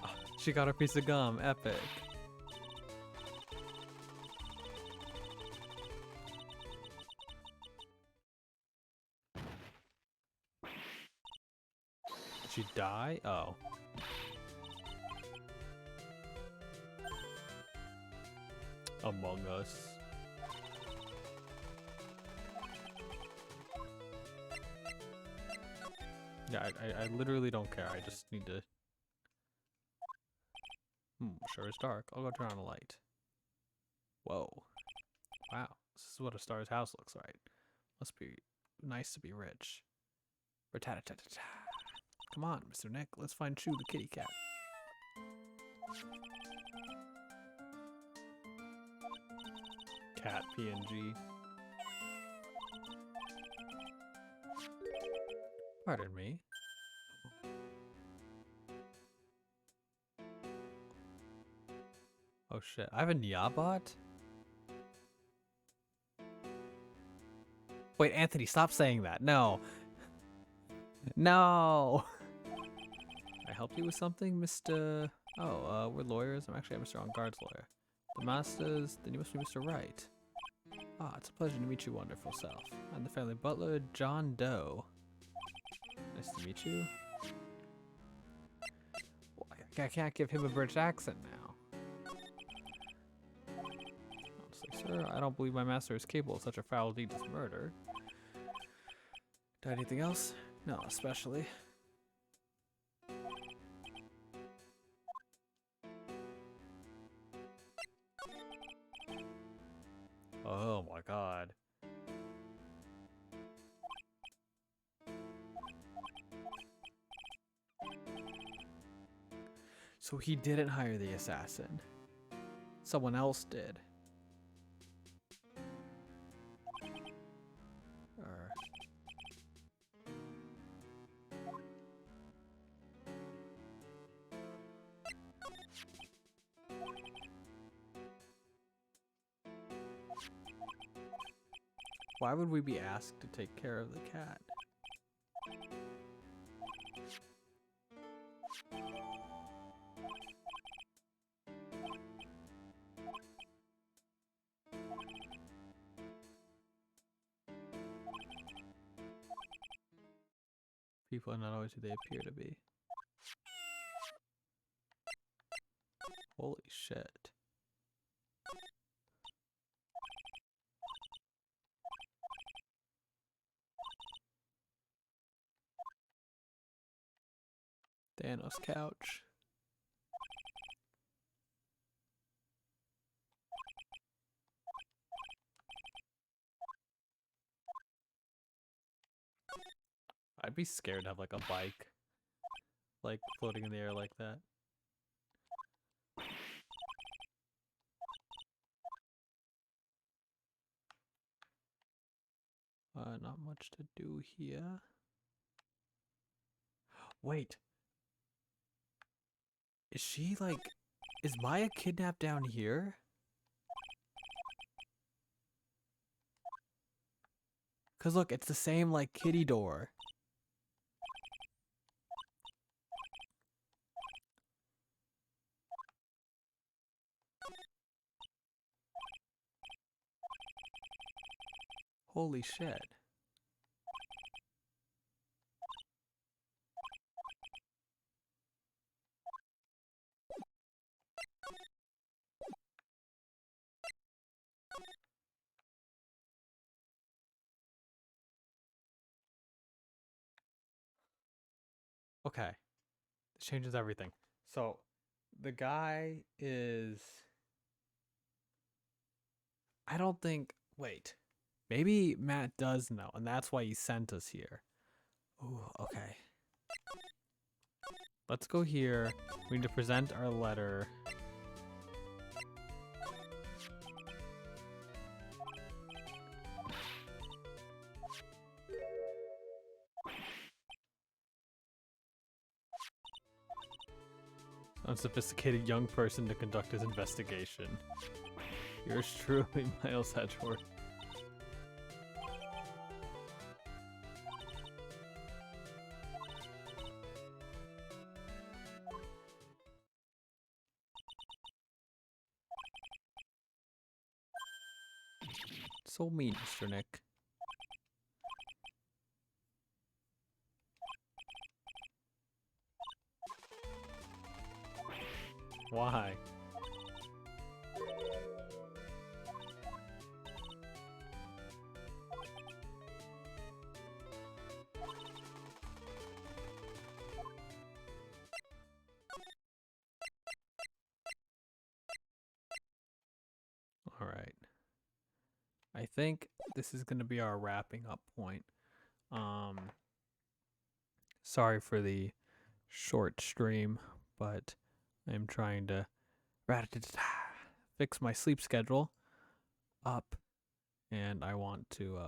Oh, she got a piece of gum. Epic. Did she die? Oh. Among Us. Yeah, I literally don't care. I just need to... sure it's dark. I'll go turn on a light. Whoa. Wow. This is what a star's house looks like. Must be nice to be rich. Rat-ta-ta-ta-ta. Come on, Mr. Nick. Let's find Shu the kitty cat. Cat PNG. Pardon me. Oh shit, I have a Nyabot? Wait, Anthony, stop saying that. No. No! I help you with something, Mr... Oh, we're lawyers. I'm Mr. On Guard's lawyer. The masters... Then you must be Mr. Wright. Ah, it's a pleasure to meet you, wonderful self. I'm the family butler, John Doe. Nice to meet you. Well, I can't give him a British accent now. Honestly, sir, I don't believe my master is capable of such a foul deed as murder. Anything else? No, especially. Oh my god. So he didn't hire the assassin. Someone else did. Or why would we be asked to take care of the cat? People are not always who they appear to be. Holy shit. Thanos couch. I'd be scared to have like a bike like floating in the air like that. Not much to do here. Wait. Is she like... Is Maya kidnapped down here? Cause look, it's the same like kitty door. Holy shit. Okay. This changes everything. So, the guy is... I don't think... Wait. Maybe Matt does know, and that's why he sent us here. Ooh, okay. Let's go here. We need to present our letter. Unsophisticated young person to conduct his investigation. Yours truly, Miles Edgeworth. So mean, Mr. Nick. Why? All right. I think this is going to be our wrapping up point. Sorry for the short stream, but I'm trying to fix my sleep schedule up, and I want to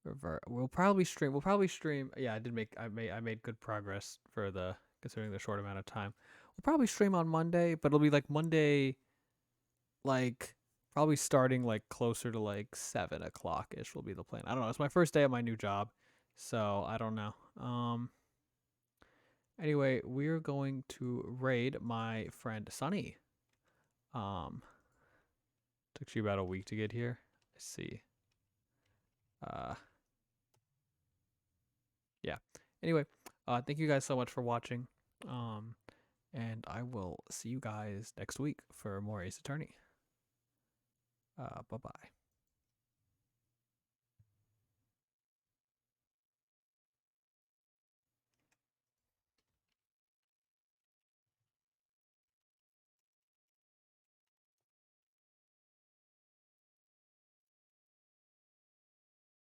revert. We'll probably stream. Yeah, I made good progress for the considering the short amount of time. We'll probably stream on Monday, but it'll be like Monday, like probably starting like closer to like 7 o'clock ish will be the plan. I don't know. It's my first day at my new job, so I don't know. Anyway, we're going to raid my friend Sunny. Took you about a week to get here. see. Yeah. Anyway, thank you guys so much for watching. And I will see you guys next week for more Ace Attorney. Bye-bye.